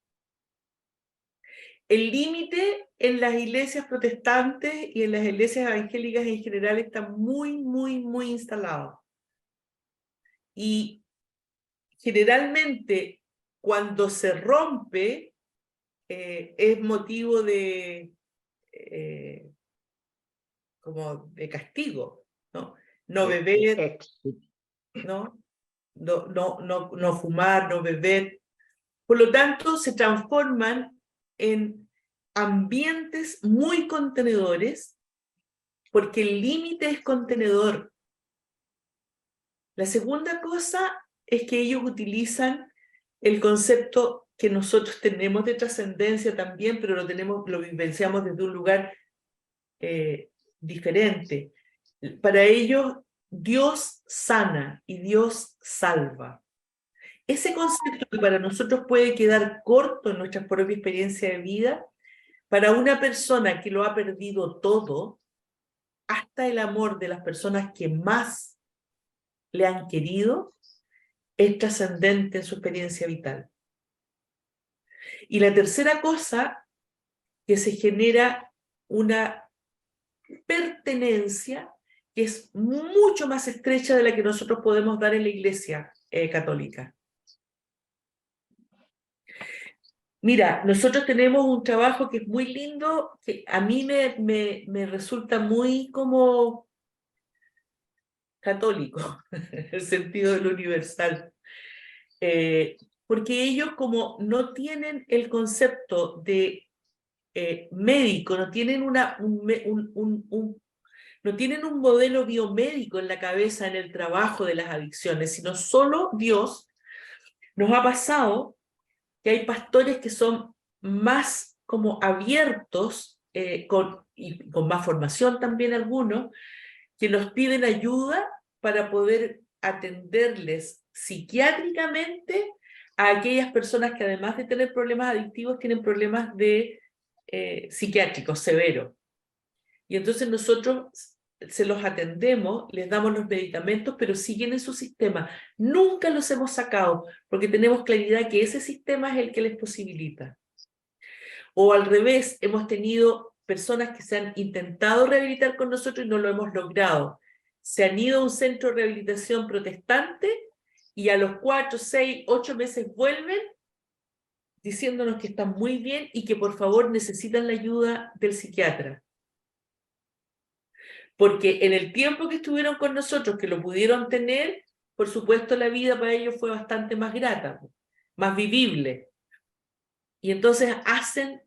El límite en las iglesias protestantes y en las iglesias evangélicas en general está muy, muy, muy instalado. Y generalmente cuando se rompe es motivo de como de castigo, ¿no? No beber, ¿no? No fumar, no beber. Por lo tanto, se transforman en ambientes muy contenedores, porque el límite es contenedor. La segunda cosa es que ellos utilizan el concepto que nosotros tenemos de trascendencia también, pero lo vivenciamos desde un lugar diferente. Para ellos, Dios sana y Dios salva. Ese concepto que para nosotros puede quedar corto en nuestra propia experiencia de vida, para una persona que lo ha perdido todo, hasta el amor de las personas que más le han querido, es trascendente en su experiencia vital. Y la tercera cosa, que se genera una pertenencia que es mucho más estrecha de la que nosotros podemos dar en la Iglesia católica. Mira, nosotros tenemos un trabajo que es muy lindo, que a mí me resulta muy como católico, en el sentido de lo universal. Porque ellos como no tienen el concepto de médico, no tienen, no tienen un modelo biomédico en la cabeza en el trabajo de las adicciones, sino solo Dios. Nos ha pasado que hay pastores que son más como abiertos, y con más formación también algunos, que nos piden ayuda para poder atenderles psiquiátricamente a aquellas personas que además de tener problemas adictivos tienen problemas psiquiátricos severos. Y entonces nosotros se los atendemos, les damos los medicamentos, pero siguen en su sistema. Nunca los hemos sacado, porque tenemos claridad que ese sistema es el que les posibilita. O al revés, hemos tenido personas que se han intentado rehabilitar con nosotros y no lo hemos logrado. Se han ido a un centro de rehabilitación protestante y a los 4, 6, 8 meses vuelven diciéndonos que están muy bien y que por favor necesitan la ayuda del psiquiatra. Porque en el tiempo que estuvieron con nosotros, que lo pudieron tener, por supuesto la vida para ellos fue bastante más grata, más vivible. Y entonces hacen,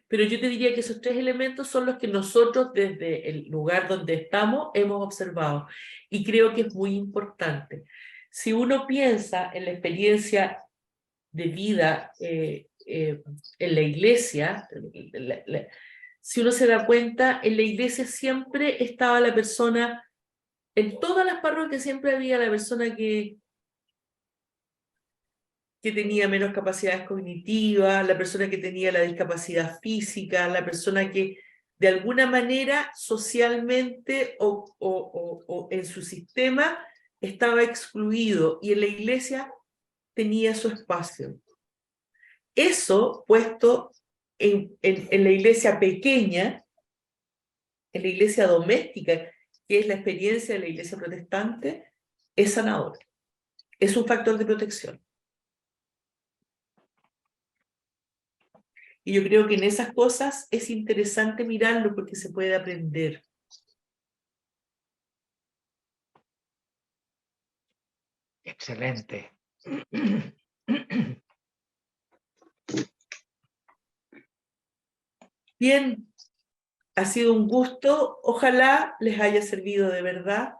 pero yo te diría que esos 3 elementos son los que nosotros desde el lugar donde estamos hemos observado. Y creo que es muy importante. Si uno piensa en la experiencia de vida en la iglesia, si uno se da cuenta, en la iglesia siempre estaba la persona, en todas las parroquias siempre había la persona que tenía menos capacidades cognitivas, la persona que tenía la discapacidad física, la persona que de alguna manera socialmente o en su sistema estaba excluido y en la iglesia tenía su espacio. Eso puesto en la iglesia pequeña, en la iglesia doméstica, que es la experiencia de la iglesia protestante, es sanador. Es un factor de protección. Y yo creo que en esas cosas es interesante mirarlo porque se puede aprender. Excelente. Bien, ha sido un gusto. Ojalá les haya servido de verdad.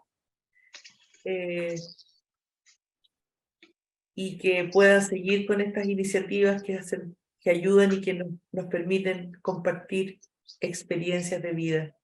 Y que puedan seguir con estas iniciativas que ayudan y que nos permiten compartir experiencias de vida.